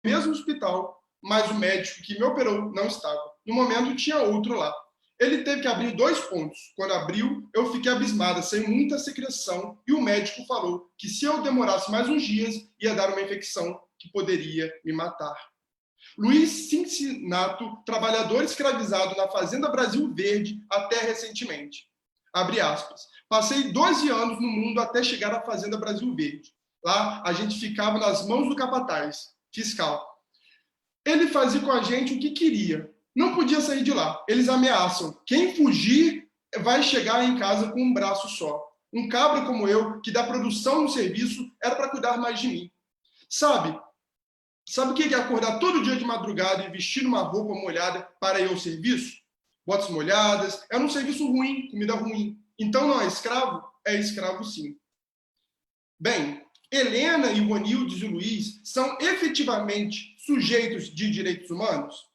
mesmo hospital, mas o médico que me operou não estava. No momento, tinha outro lá. Ele teve que abrir 2 pontos. Quando abriu, eu fiquei abismada, sem muita secreção, e o médico falou que se eu demorasse mais uns dias, ia dar uma infecção que poderia me matar. Luiz Cincinnato, trabalhador escravizado na Fazenda Brasil Verde até recentemente. Abre aspas. Passei 12 anos no mundo até chegar à Fazenda Brasil Verde. Lá, a gente ficava nas mãos do capataz, fiscal. Ele fazia com a gente o que queria. Não podia sair de lá. Eles ameaçam. Quem fugir vai chegar em casa com um braço só. Um cabra como eu, que dá produção no serviço, era para cuidar mais de mim. Sabe o que é acordar todo dia de madrugada e vestir uma roupa molhada para ir ao serviço? Botas molhadas. Era um serviço ruim, comida ruim. Então não é escravo? É escravo sim. Bem, Helena, Ivonildes e Luiz são efetivamente sujeitos de direitos humanos?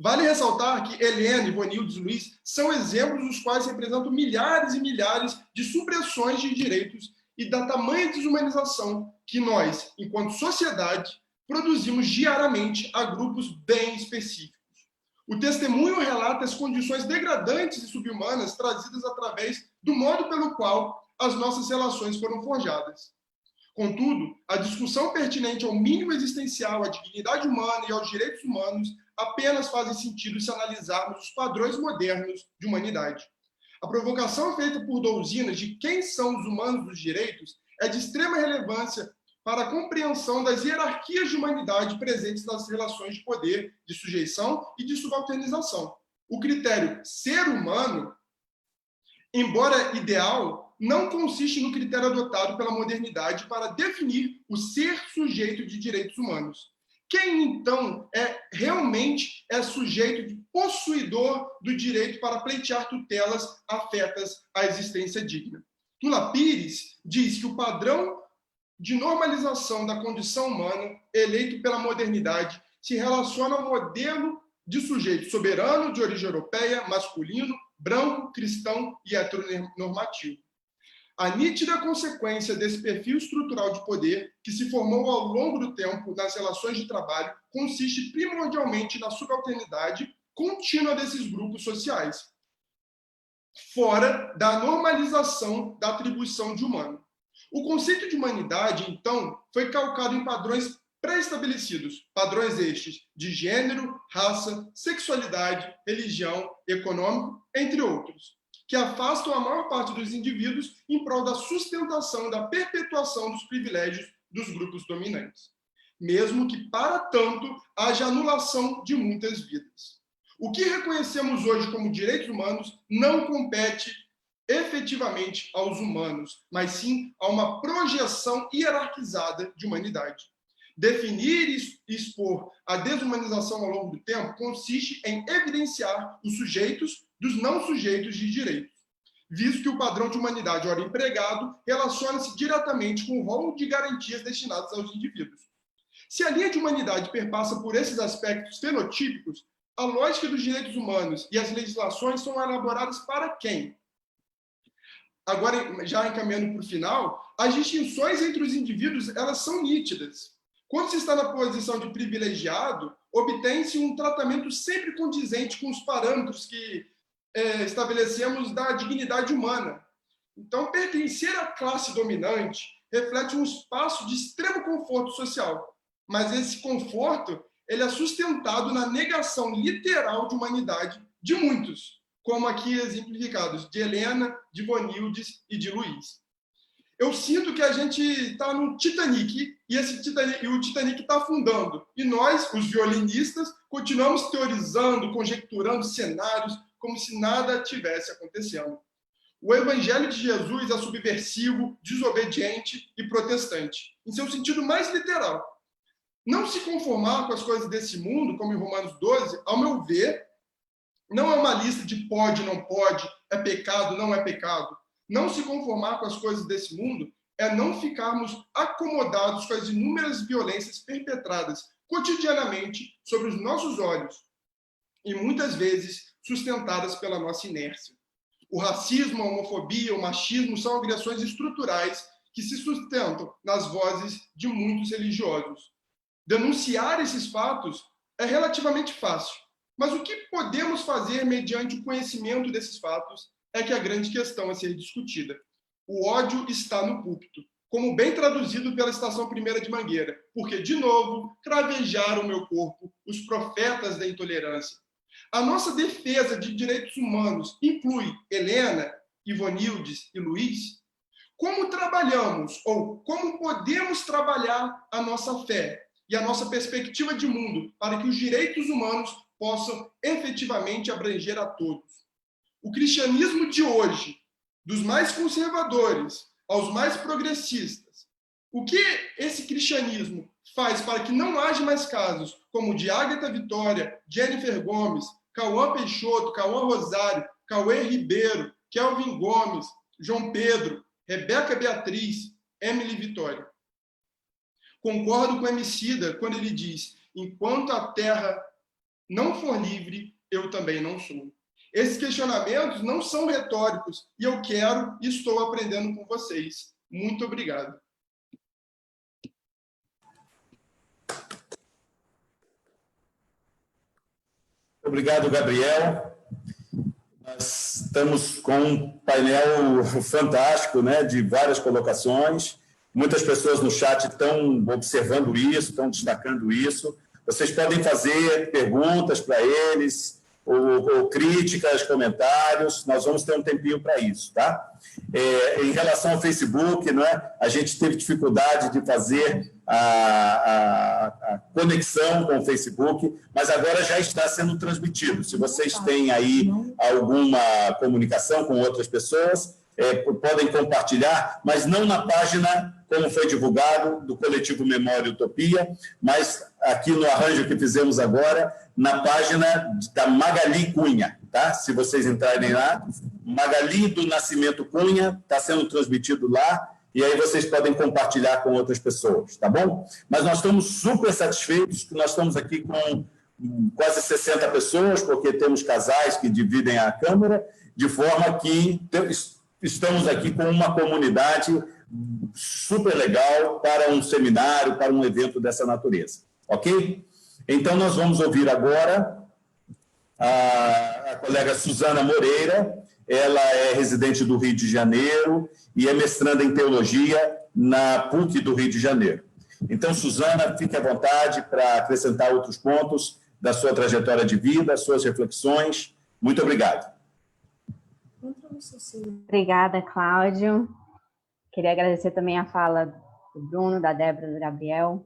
Vale ressaltar que Helena, Ivonildes e Luiz são exemplos dos quais representam milhares e milhares de supressões de direitos e da tamanha desumanização que nós, enquanto sociedade, produzimos diariamente a grupos bem específicos. O testemunho relata as condições degradantes e subhumanas trazidas através do modo pelo qual as nossas relações foram forjadas. Contudo, a discussão pertinente ao mínimo existencial, à dignidade humana e aos direitos humanos apenas fazem sentido se analisarmos os padrões modernos de humanidade. A provocação feita por Douzinas de quem são os humanos dos direitos é de extrema relevância para a compreensão das hierarquias de humanidade presentes nas relações de poder, de sujeição e de subalternização. O critério ser humano, embora ideal, não consiste no critério adotado pela modernidade para definir o ser sujeito de direitos humanos. Quem, então, realmente é sujeito de possuidor do direito para pleitear tutelas afetas à existência digna? Tula Pires diz que o padrão de normalização da condição humana eleito pela modernidade se relaciona ao modelo de sujeito soberano, de origem europeia, masculino, branco, cristão e heteronormativo. A nítida consequência desse perfil estrutural de poder, que se formou ao longo do tempo nas relações de trabalho, consiste primordialmente na subalternidade contínua desses grupos sociais, fora da normalização da atribuição de humano. O conceito de humanidade, então, foi calcado em padrões pré-estabelecidos, padrões estes de gênero, raça, sexualidade, religião, econômico, entre outros, que afastam a maior parte dos indivíduos em prol da sustentação e da perpetuação dos privilégios dos grupos dominantes, mesmo que, para tanto, haja anulação de muitas vidas. O que reconhecemos hoje como direitos humanos não compete efetivamente aos humanos, mas sim a uma projeção hierarquizada de humanidade. Definir e expor a desumanização ao longo do tempo consiste em evidenciar os sujeitos dos não sujeitos de direitos, visto que o padrão de humanidade, ora empregado, relaciona-se diretamente com o rol de garantias destinadas aos indivíduos. Se a linha de humanidade perpassa por esses aspectos fenotípicos, a lógica dos direitos humanos e as legislações são elaboradas para quem? Agora, já encaminhando para o final, as distinções entre os indivíduos, elas são nítidas. Quando se está na posição de privilegiado, obtém-se um tratamento sempre condizente com os parâmetros que estabelecemos da dignidade humana. Então, pertencer à classe dominante reflete um espaço de extremo conforto social, mas esse conforto ele é sustentado na negação literal de humanidade de muitos, como aqui exemplificados, de Helena, de Ivonildes e de Luiz. Eu sinto que a gente está no Titanic e o Titanic está afundando. E nós, os violinistas, continuamos teorizando, conjecturando cenários como se nada tivesse acontecendo. O evangelho de Jesus é subversivo, desobediente e protestante, em seu sentido mais literal. Não se conformar com as coisas desse mundo, como em Romanos 12, ao meu ver, não é uma lista de pode, não pode, é pecado, não é pecado. Não se conformar com as coisas desse mundo é não ficarmos acomodados com as inúmeras violências perpetradas cotidianamente sobre os nossos olhos e muitas vezes sustentadas pela nossa inércia. O racismo, a homofobia, o machismo são agressões estruturais que se sustentam nas vozes de muitos religiosos. Denunciar esses fatos é relativamente fácil, mas o que podemos fazer mediante o conhecimento desses fatos é que é a grande questão a ser discutida. O ódio está no púlpito, como bem traduzido pela Estação Primeira de Mangueira, porque, de novo, cravejaram o meu corpo os profetas da intolerância. A nossa defesa de direitos humanos inclui Helena, Ivonildes e Luiz. Como trabalhamos ou como podemos trabalhar a nossa fé e a nossa perspectiva de mundo para que os direitos humanos possam efetivamente abranger a todos? O cristianismo de hoje, dos mais conservadores aos mais progressistas, o que esse cristianismo faz para que não haja mais casos como o de Ágata Vitória, Jennifer Gomes, Cauã Peixoto, Cauã Rosário, Cauê Ribeiro, Kelvin Gomes, João Pedro, Rebeca Beatriz, Emily Vitória? Concordo com o Emicida quando ele diz: enquanto a terra não for livre, eu também não sou. Esses questionamentos não são retóricos e eu quero e estou aprendendo com vocês. Muito obrigado. Obrigado, Gabriel. Nós estamos com um painel fantástico, né, de várias colocações. Muitas pessoas no chat estão observando isso, estão destacando isso. Vocês podem fazer perguntas para eles, ou críticas, comentários. Nós vamos ter um tempinho para isso, tá? Em relação ao Facebook, né, a gente teve dificuldade de fazer a conexão com o Facebook, mas agora já está sendo transmitido. Se vocês têm aí alguma comunicação com outras pessoas, podem compartilhar, mas não na página, como foi divulgado, do Coletivo Memória e Utopia, mas aqui no arranjo que fizemos agora, na página da Magali Cunha, tá? Se vocês entrarem lá, Magali do Nascimento Cunha, está sendo transmitido lá, e aí vocês podem compartilhar com outras pessoas, tá bom? Mas nós estamos super satisfeitos, que nós estamos aqui com quase 60 pessoas, porque temos casais que dividem a câmara, de forma que estamos aqui com uma comunidade super legal para um seminário, para um evento dessa natureza, ok? Então, nós vamos ouvir agora a colega Suzana Moreira. Ela é residente do Rio de Janeiro e é mestranda em Teologia na PUC do Rio de Janeiro. Então, Suzana, fique à vontade para acrescentar outros pontos da sua trajetória de vida, suas reflexões. Muito obrigado. Obrigada, Cláudio. Queria agradecer também a fala do Bruno, da Débora e do Gabriel.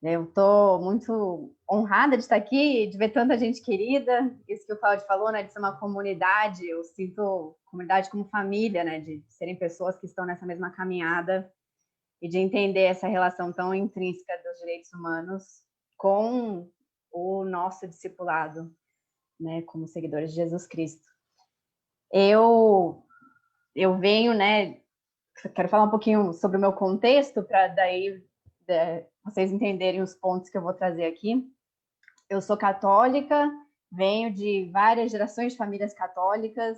Eu estou muito honrada de estar aqui, de ver tanta gente querida. Isso que o Cláudio falou, né, de ser uma comunidade. Eu sinto comunidade como família, né, de serem pessoas que estão nessa mesma caminhada e de entender essa relação tão intrínseca dos direitos humanos com o nosso discipulado, né, como seguidores de Jesus Cristo. Eu venho, né, quero falar um pouquinho sobre o meu contexto para daí vocês entenderem os pontos que eu vou trazer aqui. Eu sou católica, venho de várias gerações de famílias católicas,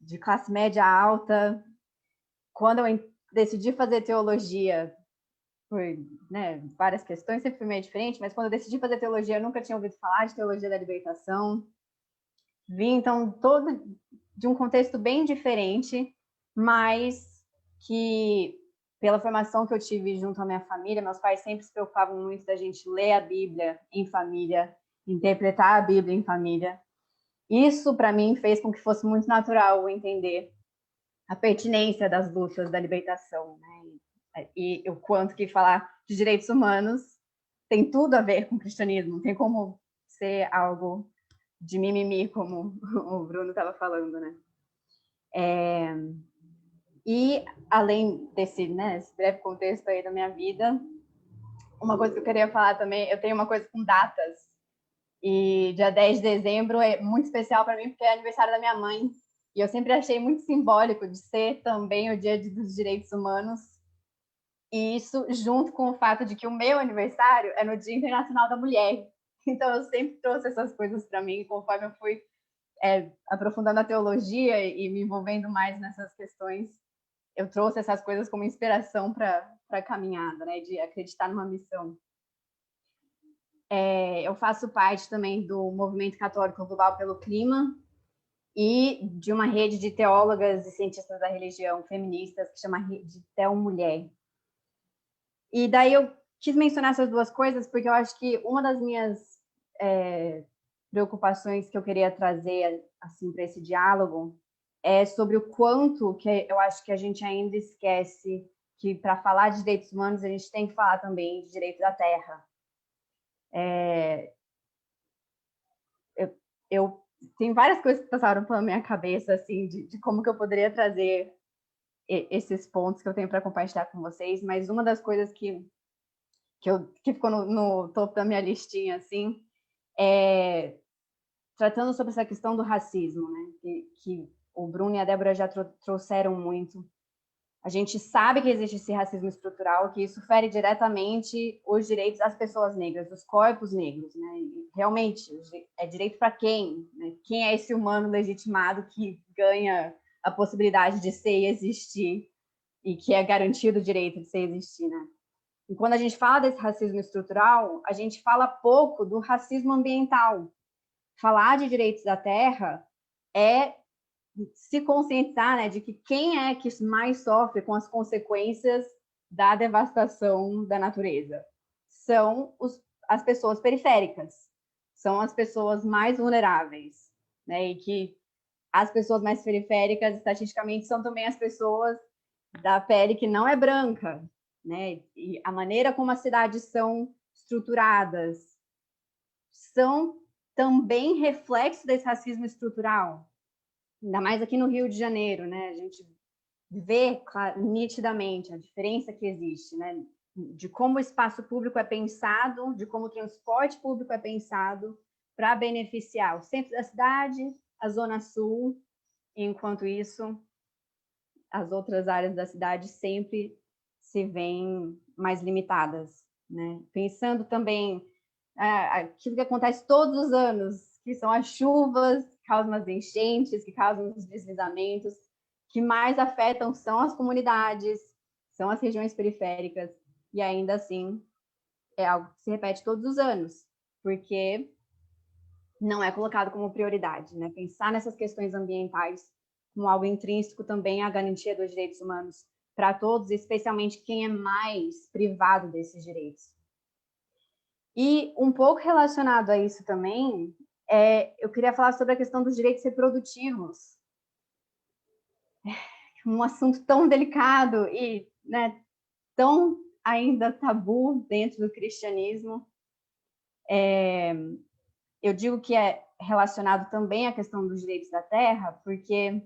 de classe média alta. Quando eu decidi fazer teologia, por várias questões, sempre foi meio diferente, mas quando eu decidi fazer teologia, eu nunca tinha ouvido falar de teologia da libertação. Vim, então, todo de um contexto bem diferente, mas que, pela formação que eu tive junto à minha família, meus pais sempre se preocupavam muito da gente ler a Bíblia em família, interpretar a Bíblia em família. Isso, para mim, fez com que fosse muito natural entender a pertinência das lutas da libertação, né? E o quanto que falar de direitos humanos tem tudo a ver com o cristianismo, não tem como ser algo de mimimi, como o Bruno estava falando, né? E, além desse breve contexto aí da minha vida, uma coisa que eu queria falar também, eu tenho uma coisa com datas, e dia 10 de dezembro é muito especial para mim, porque é aniversário da minha mãe, e eu sempre achei muito simbólico de ser também o Dia dos Direitos Humanos, e isso junto com o fato de que o meu aniversário é no Dia Internacional da Mulher. Então, eu sempre trouxe essas coisas para mim, conforme eu fui aprofundando a teologia e me envolvendo mais nessas questões. eu trouxe essas coisas como inspiração para a caminhada, né, de acreditar numa missão. Eu faço parte também do Movimento Católico Global pelo Clima e de uma rede de teólogas e cientistas da religião feministas que chama de Teo Mulher. E daí eu quis mencionar essas duas coisas porque eu acho que uma das minhas preocupações que eu queria trazer assim para esse diálogo é sobre o quanto que eu acho que a gente ainda esquece que para falar de direitos humanos a gente tem que falar também de direito da terra. Eu tem várias coisas que passaram pela minha cabeça assim de como que eu poderia trazer esses pontos que eu tenho para compartilhar com vocês, mas uma das coisas que ficou no topo da minha listinha assim tratando sobre essa questão do racismo, né? Que o Bruno e a Débora já trouxeram muito. A gente sabe que existe esse racismo estrutural, que isso fere diretamente os direitos das pessoas negras, dos corpos negros, né? E realmente, é direito para quem? Né? Quem é esse humano legitimado que ganha a possibilidade de ser e existir e que é garantido o direito de ser e existir, né? E quando a gente fala desse racismo estrutural, a gente fala pouco do racismo ambiental. Falar de direitos da terra é se conscientizar, né, de que quem é que mais sofre com as consequências da devastação da natureza? São as pessoas periféricas, são as pessoas mais vulneráveis, né, e que as pessoas mais periféricas, estatisticamente, são também as pessoas da pele que não é branca, né, e a maneira como as cidades são estruturadas são também reflexo desse racismo estrutural. Ainda mais aqui no Rio de Janeiro, né? A gente vê nitidamente a diferença que existe, né? De como o espaço público é pensado, de como o transporte público é pensado para beneficiar o centro da cidade, a zona sul, enquanto isso, as outras áreas da cidade sempre se veem mais limitadas, né? Pensando também aquilo que acontece todos os anos, que são as chuvas, que causam as enchentes, que causam os deslizamentos, que mais afetam são as comunidades, são as regiões periféricas, e ainda assim é algo que se repete todos os anos, porque não é colocado como prioridade, né? Pensar nessas questões ambientais como algo intrínseco também à garantia dos direitos humanos para todos, especialmente quem é mais privado desses direitos. E um pouco relacionado a isso também, eu queria falar sobre a questão dos direitos reprodutivos. Um assunto tão delicado e, né, tão ainda tabu dentro do cristianismo. Eu digo que é relacionado também à questão dos direitos da terra, porque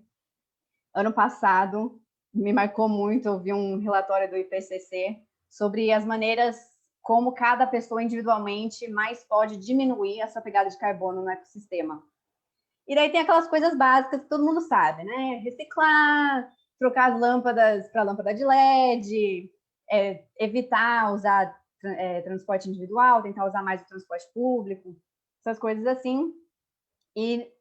ano passado me marcou muito ouvir um relatório do IPCC sobre as maneiras como cada pessoa individualmente mais pode diminuir a sua pegada de carbono no ecossistema. E daí tem aquelas coisas básicas que todo mundo sabe, né? Reciclar, trocar as lâmpadas para lâmpada de LED, evitar usar transporte individual, tentar usar mais o transporte público, essas coisas assim. E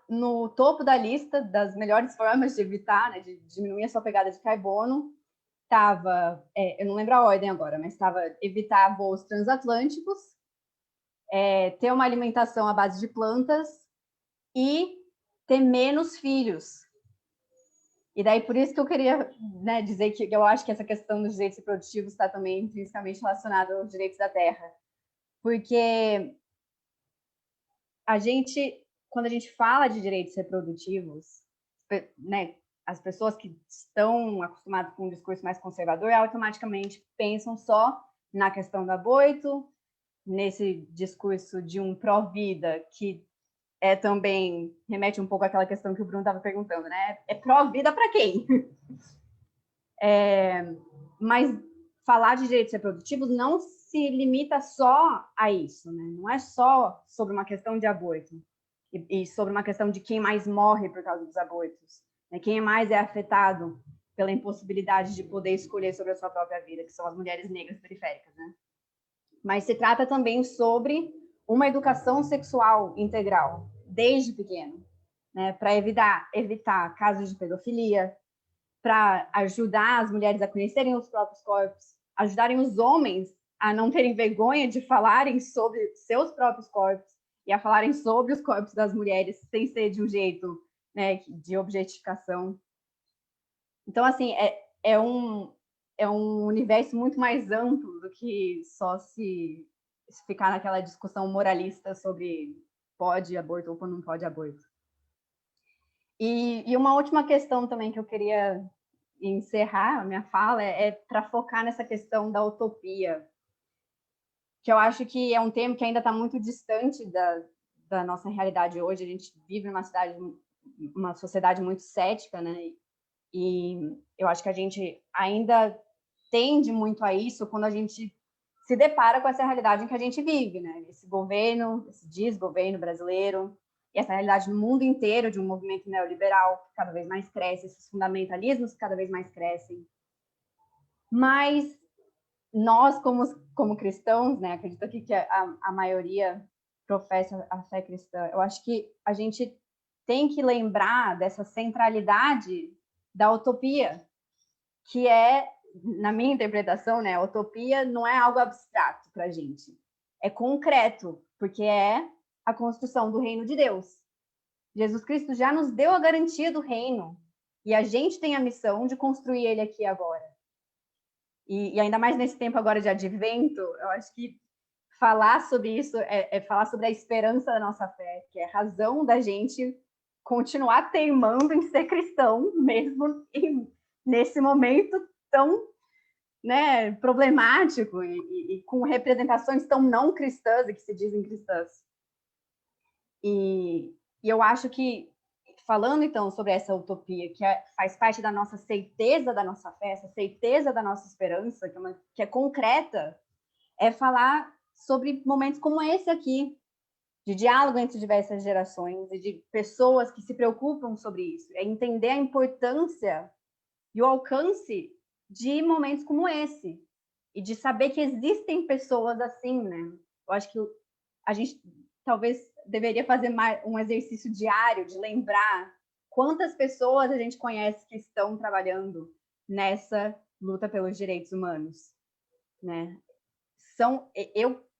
no topo da lista das melhores formas de evitar, né, de diminuir a sua pegada de carbono, estava, eu não lembro a ordem agora, mas estava evitar voos transatlânticos, ter uma alimentação à base de plantas e ter menos filhos. E daí, por isso que eu queria, né, dizer que eu acho que essa questão dos direitos reprodutivos está também intrinsecamente relacionada aos direitos da terra. Porque quando a gente fala de direitos reprodutivos, né, as pessoas que estão acostumadas com um discurso mais conservador automaticamente pensam só na questão do aborto, nesse discurso de um pró-vida que também remete um pouco àquela questão que o Bruno estava perguntando, né? É pró-vida para quem? Mas falar de direitos reprodutivos não se limita só a isso, né? Não é só sobre uma questão de aborto e sobre uma questão de quem mais morre por causa dos abortos, né? Quem mais é afetado pela impossibilidade de poder escolher sobre a sua própria vida, que são as mulheres negras periféricas, né? Mas se trata também sobre uma educação sexual integral, desde pequeno, né? Para evitar casos de pedofilia, para ajudar as mulheres a conhecerem os próprios corpos, ajudarem os homens a não terem vergonha de falarem sobre seus próprios corpos e a falarem sobre os corpos das mulheres sem ser de um jeito, né, de objetificação. Então, assim, é um universo muito mais amplo do que só se ficar naquela discussão moralista sobre pode aborto ou não pode aborto. E uma última questão também que eu queria encerrar a minha fala é para focar nessa questão da utopia, que eu acho que é um tema que ainda está muito distante da nossa realidade hoje. A gente vive uma sociedade muito cética, né? E eu acho que a gente ainda tende muito a isso quando a gente se depara com essa realidade em que a gente vive, né? Esse desgoverno brasileiro, e essa realidade no mundo inteiro de um movimento neoliberal que cada vez mais cresce, esses fundamentalismos que cada vez mais crescem. Mas nós, como cristãos, né, acredito aqui que a maioria professa a fé cristã, eu acho que a gente tem que lembrar dessa centralidade da utopia, que é, na minha interpretação, né, a utopia não é algo abstrato para a gente, é concreto, porque é a construção do reino de Deus. Jesus Cristo já nos deu a garantia do reino, e a gente tem a missão de construir ele aqui agora. E ainda mais nesse tempo agora de advento, eu acho que falar sobre isso é falar sobre a esperança da nossa fé, que é a razão da gente continuar teimando em ser cristão, mesmo nesse momento tão, né, problemático e com representações tão não cristãs e que se dizem cristãs. E eu acho que, falando então sobre essa utopia, que faz parte da nossa certeza da nossa fé, essa certeza da nossa esperança, que é concreta, é falar sobre momentos como esse aqui, de diálogo entre diversas gerações e de pessoas que se preocupam sobre isso. É entender a importância e o alcance de momentos como esse. E de saber que existem pessoas assim, né? Eu acho que a gente talvez deveria fazer um exercício diário de lembrar quantas pessoas a gente conhece que estão trabalhando nessa luta pelos direitos humanos, né?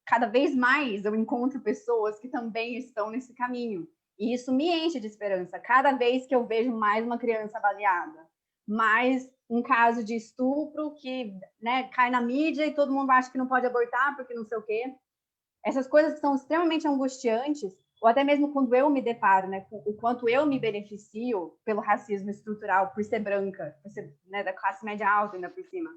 Cada vez mais eu encontro pessoas que também estão nesse caminho. E isso me enche de esperança. Cada vez que eu vejo mais uma criança baleada, mais um caso de estupro que, né, cai na mídia e todo mundo acha que não pode abortar porque não sei o quê. Essas coisas que são extremamente angustiantes, ou até mesmo quando eu me deparo, né, o quanto eu me beneficio pelo racismo estrutural, por ser branca, por ser, né, da classe média alta ainda por cima.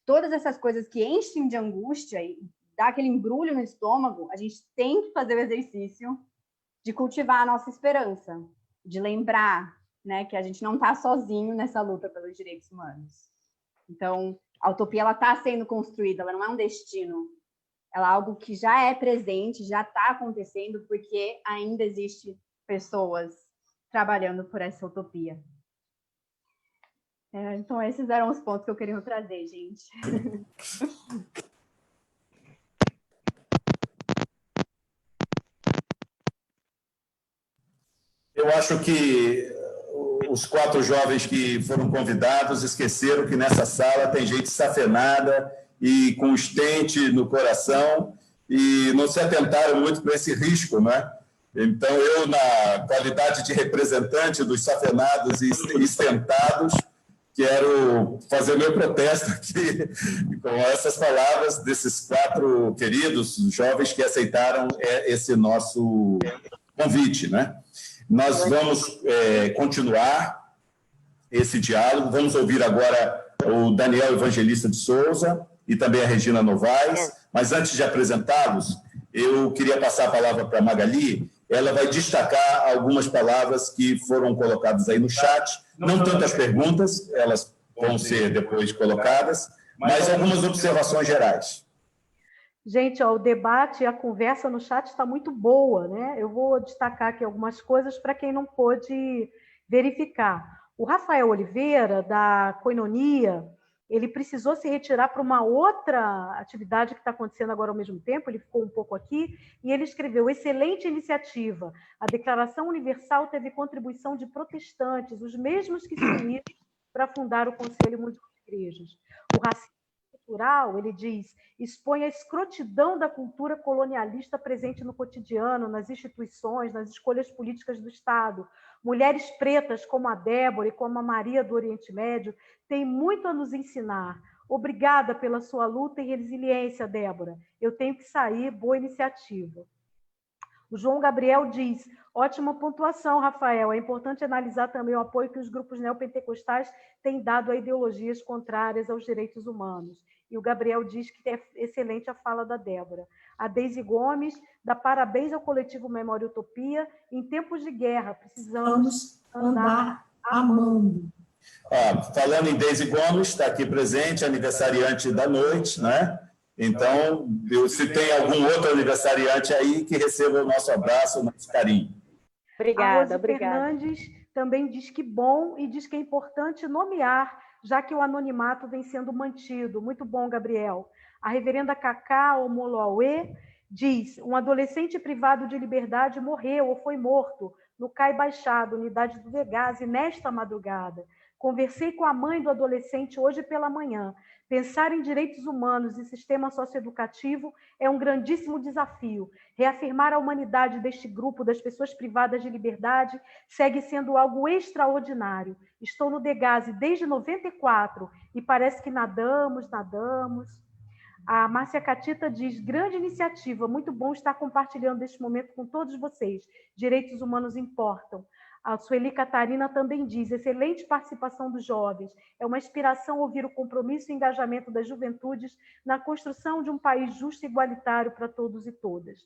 Todas essas coisas que enchem de angústia e dá aquele embrulho no estômago, a gente tem que fazer o exercício de cultivar a nossa esperança, de lembrar, né, que a gente não está sozinho nessa luta pelos direitos humanos. Então, a utopia ela está sendo construída, ela não é um destino, ela é algo que já é presente, já está acontecendo, porque ainda existe pessoas trabalhando por essa utopia. Então, esses eram os pontos que eu queria trazer, gente. Eu acho que os 4 jovens que foram convidados esqueceram que nessa sala tem gente safenada e com estente no coração e não se atentaram muito para esse risco, né? Então, eu, na qualidade de representante dos safenados e estentados, quero fazer meu protesto aqui com essas palavras desses 4 queridos jovens que aceitaram esse nosso convite, né? Nós vamos continuar esse diálogo. Vamos ouvir agora o Daniel Evangelista de Souza e também a Regina Novaes. Mas antes de apresentá-los, eu queria passar a palavra para a Magali. Ela vai destacar algumas palavras que foram colocadas aí no chat. Não tantas perguntas, elas vão ser depois colocadas, mas algumas observações gerais. Gente, ó, o debate e a conversa no chat está muito boa, né? Eu vou destacar aqui algumas coisas para quem não pôde verificar. O Rafael Oliveira, da Koinonia, ele precisou se retirar para uma outra atividade que está acontecendo agora ao mesmo tempo, ele ficou um pouco aqui, e ele escreveu: excelente iniciativa. A Declaração Universal teve contribuição de protestantes, os mesmos que se uniram para fundar o Conselho Mundial de Igrejas. O racismo cultural, ele diz, expõe a escrotidão da cultura colonialista presente no cotidiano, nas instituições, nas escolhas políticas do Estado. Mulheres pretas como a Débora e como a Maria do Oriente Médio têm muito a nos ensinar. Obrigada pela sua luta e resiliência, Débora. Eu tenho que sair, boa iniciativa. O João Gabriel diz, ótima pontuação, Rafael. É importante analisar também o apoio que os grupos neopentecostais têm dado a ideologias contrárias aos direitos humanos. E o Gabriel diz que é excelente a fala da Débora. A Deise Gomes dá parabéns ao coletivo Memória e Utopia. Em tempos de guerra, precisamos andar amando. Falando em Deise Gomes, está aqui presente, aniversariante da noite, né? Então, se tem algum outro aniversariante aí, que receba o nosso abraço, o nosso carinho. Obrigada. Fernandes também diz que bom e diz que é importante nomear, já que o anonimato vem sendo mantido. Muito bom, Gabriel. A reverenda Cacá Omoloauê diz, um adolescente privado de liberdade morreu ou foi morto no Cai Baixado, unidade do Degase, nesta madrugada. Conversei com a mãe do adolescente hoje pela manhã. Pensar em direitos humanos e sistema socioeducativo é um grandíssimo desafio. Reafirmar a humanidade deste grupo das pessoas privadas de liberdade segue sendo algo extraordinário. Estou no Degase desde 94 e parece que nadamos. A Márcia Catita diz, grande iniciativa, muito bom estar compartilhando este momento com todos vocês. Direitos humanos importam. A Sueli Catarina também diz, excelente participação dos jovens. É uma inspiração ouvir o compromisso e engajamento das juventudes na construção de um país justo e igualitário para todos e todas.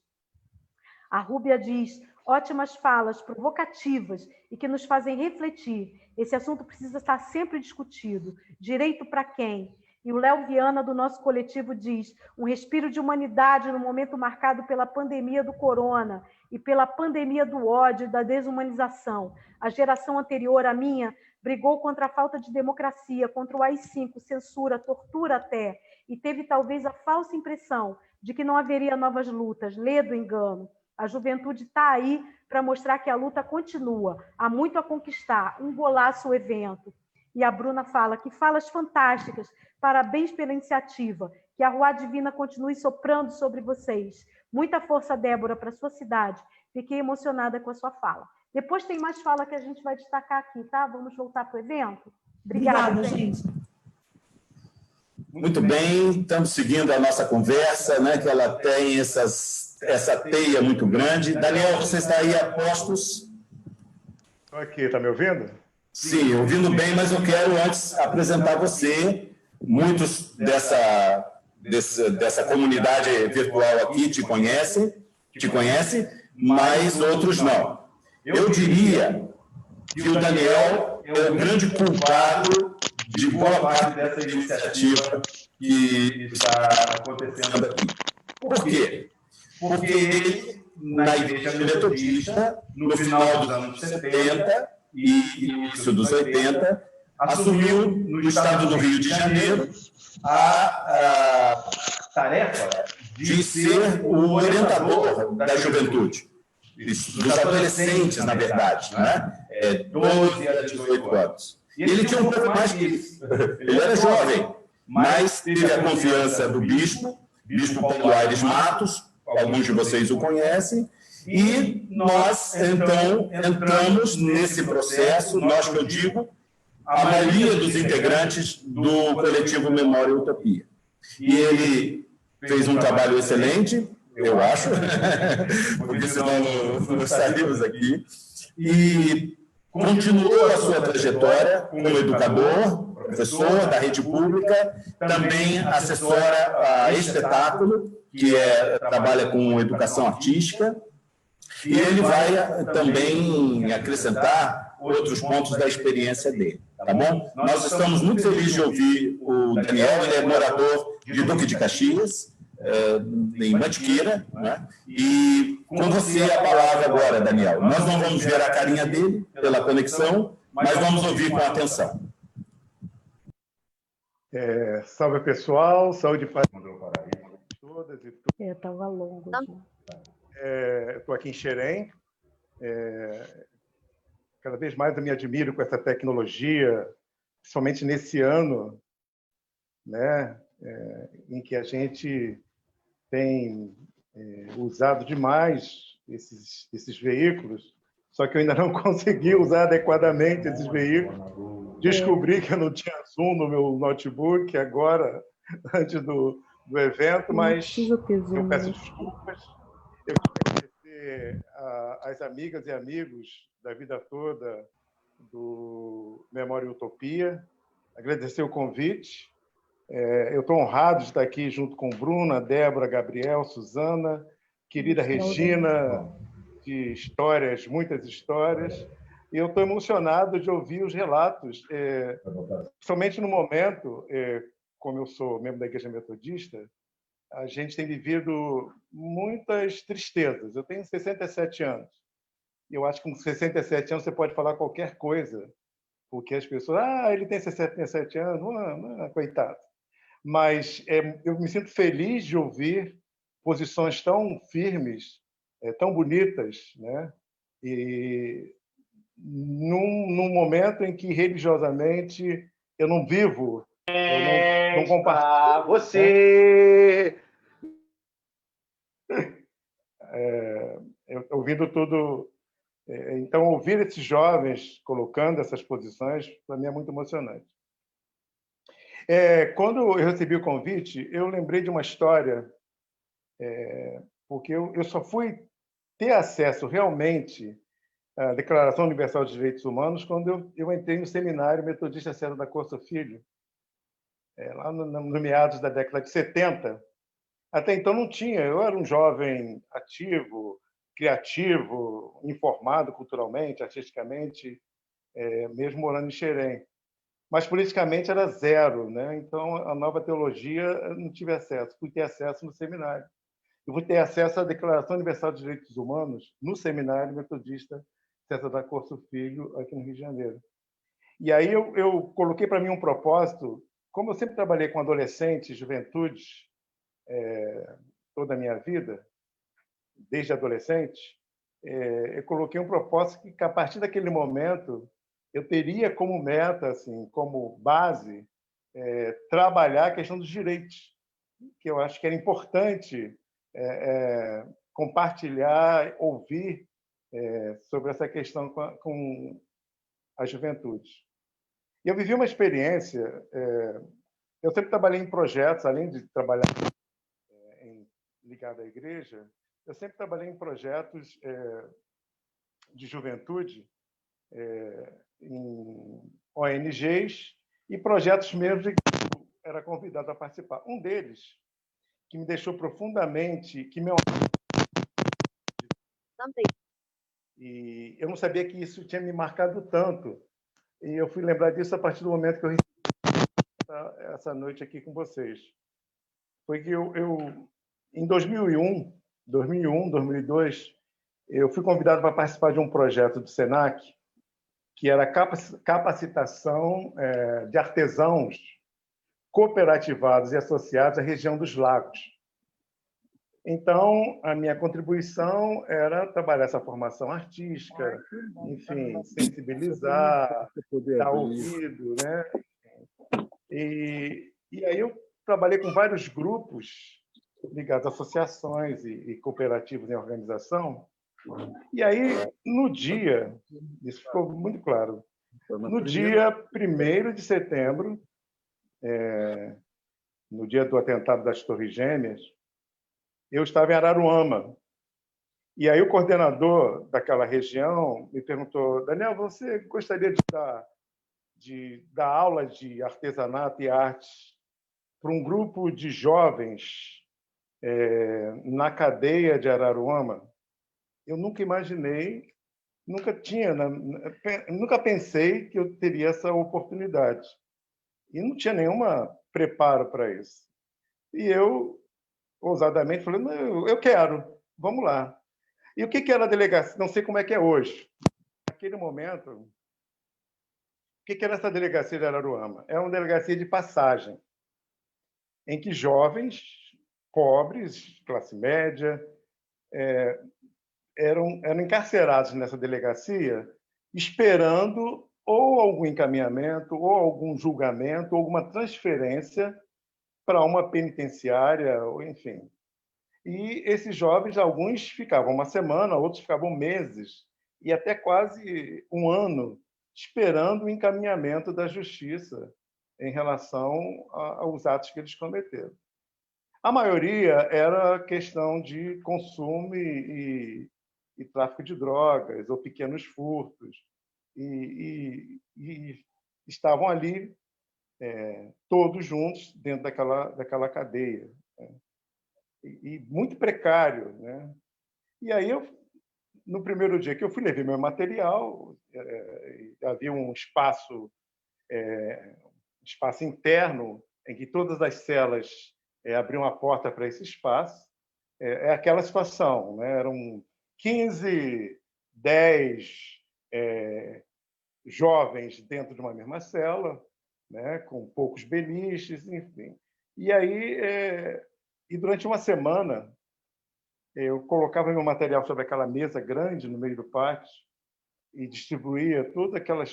A Rúbia diz, ótimas falas, provocativas e que nos fazem refletir. Esse assunto precisa estar sempre discutido. Direito para quem? E o Léo Viana, do nosso coletivo, diz, um respiro de humanidade no momento marcado pela pandemia do corona e pela pandemia do ódio e da desumanização. A geração anterior à minha brigou contra a falta de democracia, contra o AI-5, censura, tortura até, e teve talvez a falsa impressão de que não haveria novas lutas, lê do engano. A juventude está aí para mostrar que a luta continua, há muito a conquistar, um golaço o evento. E a Bruna fala, que falas fantásticas, parabéns pela iniciativa, que a Rua Divina continue soprando sobre vocês. Muita força, Débora, para a sua cidade. Fiquei emocionada com a sua fala. Depois tem mais fala que a gente vai destacar aqui, tá? Vamos voltar para o evento? Obrigada, gente. Muito bem, estamos seguindo a nossa conversa, né, que ela tem essa teia muito grande. Daniel, você está aí a postos? Estou aqui, está me ouvindo? Sim, ouvindo bem, mas eu quero antes apresentar você. Muitos dessa comunidade virtual aqui te conhecem, mas outros não. Eu diria que o Daniel é o grande culpado de boa parte dessa iniciativa que está acontecendo aqui. Por quê? Porque ele, na Igreja Metodista, no final dos anos 70 e início dos 80, assumiu no estado do Rio de Janeiro a tarefa de ser o orientador da juventude, dos adolescentes, na verdade, né? 12 a 18 anos. E ele tinha um pouco mais que isso. Ele era jovem, mas teve a confiança do bispo Paulo Aires Matos, alguns de vocês o conhecem, e nós, então, entramos nesse processo, nós que eu digo, a maioria dos integrantes do coletivo Memória e Utopia. E ele fez um trabalho excelente, eu acho, porque senão não estaríamos aqui, e continuou a sua trajetória como educador, professor da rede pública, também assessora a espetáculo, que trabalha com educação artística, e ele vai também acrescentar outros pontos da experiência dele, tá bom? Nós estamos muito felizes de ouvir o Daniel, ele é morador de Duque de Caxias, em Mantiqueira, né? E com você a palavra agora, Daniel. Nós não vamos ver a carinha dele pela conexão, mas vamos ouvir com atenção. Salve, pessoal, saúde e paz para todas e todos. Estava longo. Estou aqui em Xerém. Cada vez mais eu me admiro com essa tecnologia principalmente nesse ano, né, em que a gente tem usado demais esses veículos, só que eu ainda não consegui usar adequadamente esses veículos. Descobri que eu não tinha Zoom no meu notebook agora, antes do evento, mas eu peço desculpas. Eu quero agradecer às amigas e amigos da vida toda do Memória e Utopia, agradecer o convite. Eu estou honrado de estar aqui junto com Bruna, Débora, Gabriel, Suzana, querida Regina, de histórias, muitas histórias. E eu estou emocionado de ouvir os relatos, principalmente no momento, como eu sou membro da Igreja Metodista, a gente tem vivido muitas tristezas. Eu tenho 67 anos. E eu acho que com 67 anos você pode falar qualquer coisa, porque as pessoas, ele tem 67 anos, coitado. Mas eu me sinto feliz de ouvir posições tão firmes, tão bonitas, né? E num momento em que religiosamente eu não vivo, eu não compartilho. Você! Ouvindo tudo. Então, ouvir esses jovens colocando essas posições, para mim, é muito emocionante. Quando eu recebi o convite, eu lembrei de uma história, porque eu só fui ter acesso realmente à Declaração Universal dos Direitos Humanos quando eu entrei no seminário Metodista César da Costa Filho, lá no meados da década de 70. Até então não tinha, eu era um jovem ativo, criativo, informado culturalmente, artisticamente, mesmo morando em Xerém. Mas politicamente era zero, né? Então a nova teologia eu não tive acesso, fui ter acesso no seminário. Eu fui ter acesso à Declaração Universal dos Direitos Humanos no seminário metodista César da Costa Filho, aqui no Rio de Janeiro. E aí eu coloquei para mim um propósito, como eu sempre trabalhei com adolescentes, juventudes, toda a minha vida, desde adolescente, eu coloquei um propósito que a partir daquele momento eu teria como meta, assim, como base, trabalhar a questão dos direitos, que eu acho que era importante compartilhar, ouvir sobre essa questão com a juventude. E eu vivi uma experiência, eu sempre trabalhei em projetos, além de trabalhar ligado à igreja, eu sempre trabalhei em projetos de juventude, em ONGs e projetos mesmo que eu era convidado a participar. Um deles, que me deixou profundamente, e eu não sabia que isso tinha me marcado tanto. E eu fui lembrar disso a partir do momento que eu recebi essa noite aqui com vocês. Foi que em 2001, 2002, eu fui convidado para participar de um projeto do SENAC, que era capacitação de artesãos cooperativados e associados à região dos lagos. Então, a minha contribuição era trabalhar essa formação artística, enfim, sensibilizar, dar ouvido, né? E aí eu trabalhei com vários grupos ligados a associações e cooperativas em organização. E aí, no dia, isso ficou muito claro, no dia 1º de setembro, no dia do atentado das Torres Gêmeas, eu estava em Araruama. E aí o coordenador daquela região me perguntou: Daniel, você gostaria de dar aula de artesanato e artes para um grupo de jovens na cadeia de Araruama? Eu nunca imaginei, nunca pensei que eu teria essa oportunidade. E não tinha nenhum preparo para isso. E eu, ousadamente, falei: não, eu quero, vamos lá. E o que era a delegacia? Não sei como é que é hoje. Naquele momento, o que era essa delegacia de Araruama? Era uma delegacia de passagem, em que jovens pobres, classe média, eram encarcerados nessa delegacia, esperando ou algum encaminhamento, ou algum julgamento, ou alguma transferência para uma penitenciária, ou enfim. E esses jovens, alguns ficavam uma semana, outros ficavam meses, e até quase um ano, esperando o encaminhamento da justiça em relação aos atos que eles cometeram. A maioria era questão de consumo e tráfico de drogas, ou pequenos furtos, e estavam ali todos juntos dentro daquela cadeia, né? E muito precário, né? E aí, no primeiro dia que eu fui, levei meu material, havia um espaço interno em que todas as celas abriam a porta para esse espaço. É aquela situação, né? Eram 15, 10 jovens dentro de uma mesma cela, né? Com poucos beliches, enfim. E aí, durante uma semana, eu colocava meu material sobre aquela mesa grande no meio do pátio e distribuía todo aquele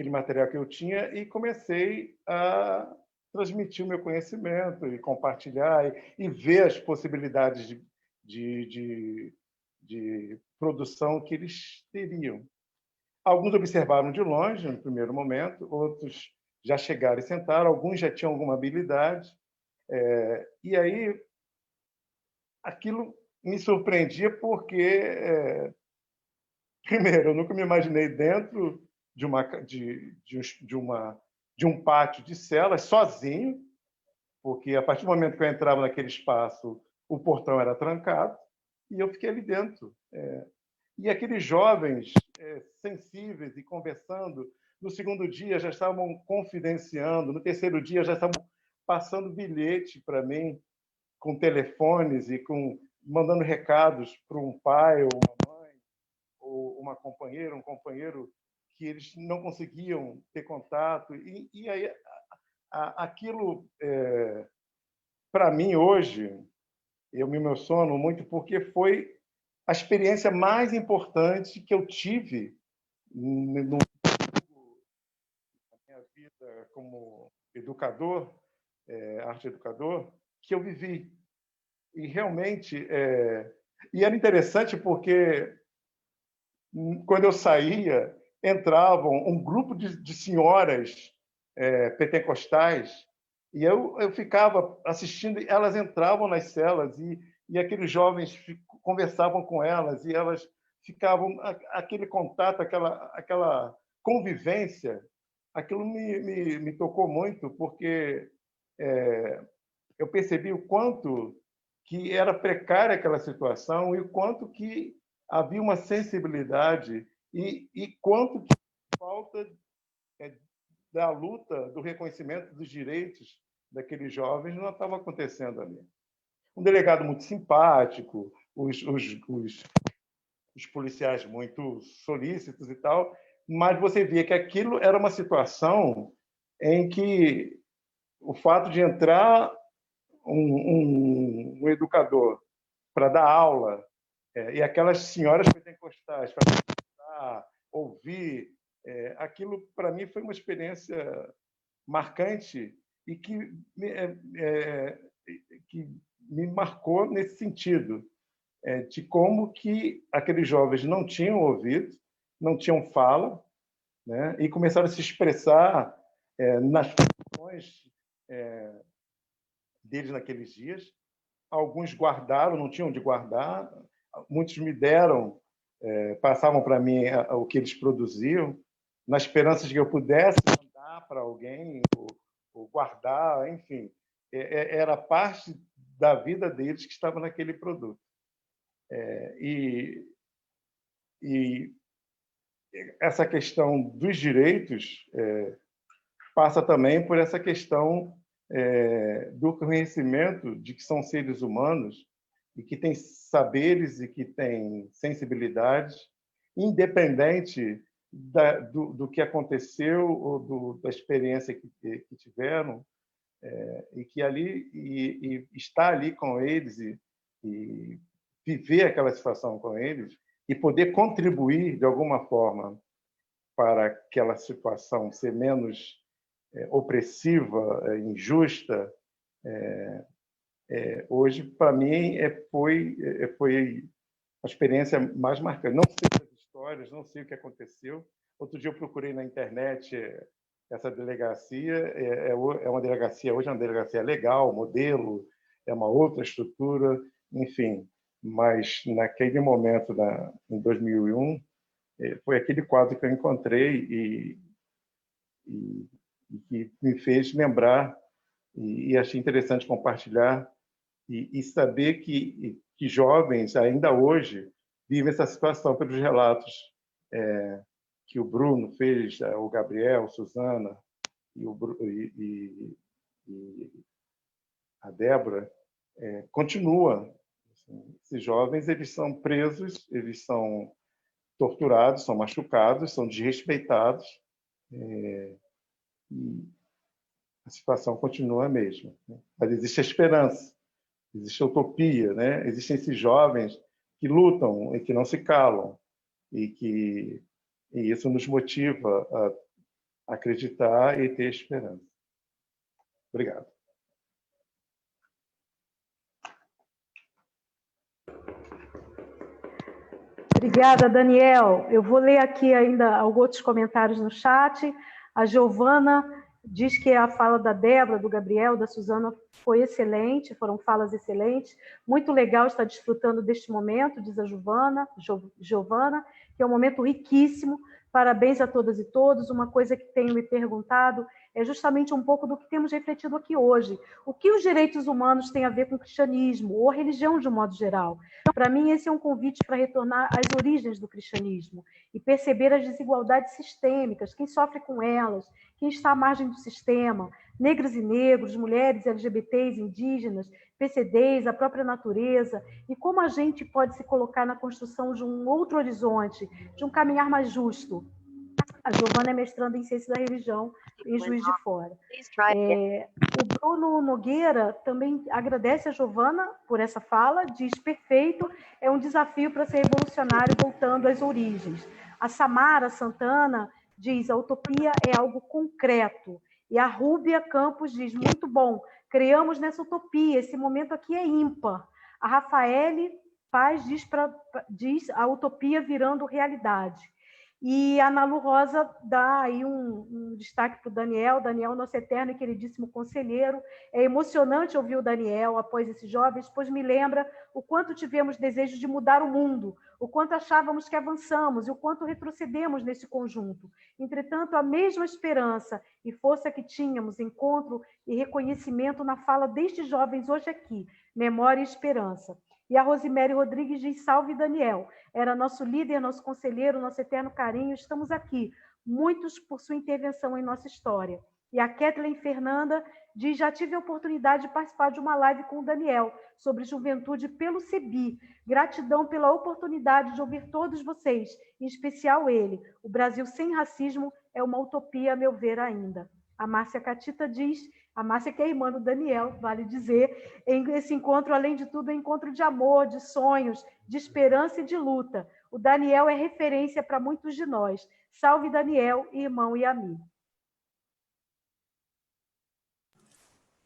material que eu tinha e comecei a transmitir o meu conhecimento e compartilhar e ver as possibilidades de produção que eles teriam. Alguns observaram de longe, no primeiro momento, outros já chegaram e sentaram, alguns já tinham alguma habilidade. E aí, aquilo me surpreendia porque, primeiro, eu nunca me imaginei dentro de um pátio de celas, sozinho, porque a partir do momento que eu entrava naquele espaço, o portão era trancado, e eu fiquei ali dentro. E aqueles jovens sensíveis e conversando, no segundo dia já estavam confidenciando, no terceiro dia já estavam passando bilhete para mim, com telefones e mandando recados para um pai ou uma mãe, ou uma companheira, um companheiro, que eles não conseguiam ter contato. E aí, aquilo, para mim, hoje, eu me emociono muito porque foi a experiência mais importante que eu tive na minha vida como educador, arte educador, que eu vivi. E realmente, e era interessante porque quando eu saía, entravam um grupo de senhoras pentecostais e eu ficava assistindo, elas entravam nas celas e aqueles jovens conversavam com elas e elas ficavam, aquele contato, aquela convivência, aquilo me tocou muito, porque eu percebi o quanto que era precária aquela situação e o quanto que havia uma sensibilidade e quanto que falta da luta, do reconhecimento dos direitos daqueles jovens não estava acontecendo ali. Um delegado muito simpático, os policiais muito solícitos e tal, mas você via que aquilo era uma situação em que o fato de entrar um educador para dar aula e aquelas senhoras pentecostais para ouvir, aquilo para mim foi uma experiência marcante e que me marcou nesse sentido, de como que aqueles jovens não tinham ouvido, não tinham fala, né? E começaram a se expressar nas funções deles naqueles dias. Alguns guardaram, não tinham de guardar, muitos me deram, passavam para mim o que eles produziam, na esperança de que eu pudesse mandar para alguém ou guardar, enfim. Era parte da vida deles que estava naquele produto. E essa questão dos direitos passa também por essa questão do conhecimento de que são seres humanos e que têm saberes e que têm sensibilidades, independente do que aconteceu ou da experiência que tiveram, e que ali e estar ali com eles e viver aquela situação com eles e poder contribuir, de alguma forma, para aquela situação ser menos opressiva, injusta, hoje, para mim, foi a experiência mais marcante. Não sei das histórias, não sei o que aconteceu. Outro dia eu procurei na internet essa delegacia. É uma delegacia, hoje é uma delegacia legal, modelo, é uma outra estrutura, enfim. Mas, naquele momento, em 2001, foi aquele quadro que eu encontrei e que me fez lembrar e achei interessante compartilhar e saber que jovens, ainda hoje, vivem essa situação pelos relatos que o Bruno fez, o Gabriel, Suzana e a Débora, continua. Assim, esses jovens, eles são presos, eles são torturados, são machucados, são desrespeitados, e a situação continua a mesma. Mas existe a esperança, existe a utopia, né? Existem esses jovens que lutam e que não se calam, e isso nos motiva a acreditar e ter esperança. Obrigado. Obrigada, Daniel. Eu vou ler aqui ainda alguns outros comentários no chat. A Giovana diz que a fala da Débora, do Gabriel, da Suzana foi excelente, foram falas excelentes. Muito legal estar desfrutando deste momento, diz a Giovana, que é um momento riquíssimo. Parabéns a todas e todos. Uma coisa que tenho me perguntado é justamente um pouco do que temos refletido aqui hoje. O que os direitos humanos têm a ver com o cristianismo, ou a religião de um modo geral? Para mim, esse é um convite para retornar às origens do cristianismo e perceber as desigualdades sistêmicas, quem sofre com elas, quem está à margem do sistema, negros e negros, mulheres, LGBTs, indígenas, PCDs, a própria natureza, e como a gente pode se colocar na construção de um outro horizonte, de um caminhar mais justo. A Giovana é mestranda em Ciência da Religião em Juiz de Fora. O Bruno Nogueira também agradece a Giovana por essa fala, diz perfeito, é um desafio para ser revolucionário voltando às origens. A Samara Santana diz, a utopia é algo concreto. E a Rúbia Campos diz, muito bom, criamos nessa utopia, esse momento aqui é ímpar. A Rafaele Paz diz a utopia virando realidade. E a Ana Lu Rosa dá aí um destaque para o Daniel, nosso eterno e queridíssimo conselheiro. É emocionante ouvir o Daniel após esses jovens, pois me lembra o quanto tivemos desejo de mudar o mundo, o quanto achávamos que avançamos e o quanto retrocedemos nesse conjunto. Entretanto, a mesma esperança e força que tínhamos, encontro e reconhecimento na fala destes jovens hoje aqui, memória e esperança. E a Rosemary Rodrigues diz, salve Daniel, era nosso líder, nosso conselheiro, nosso eterno carinho, estamos aqui, muitos por sua intervenção em nossa história. E a Kathleen Fernanda diz, já tive a oportunidade de participar de uma live com o Daniel, sobre juventude pelo CEBI. Gratidão pela oportunidade de ouvir todos vocês, em especial ele. O Brasil sem racismo é uma utopia, a meu ver, ainda. A Márcia Catita diz, a Márcia que é irmã do Daniel, vale dizer, esse encontro, além de tudo, é um encontro de amor, de sonhos, de esperança e de luta. O Daniel é referência para muitos de nós. Salve Daniel, irmão e amigo.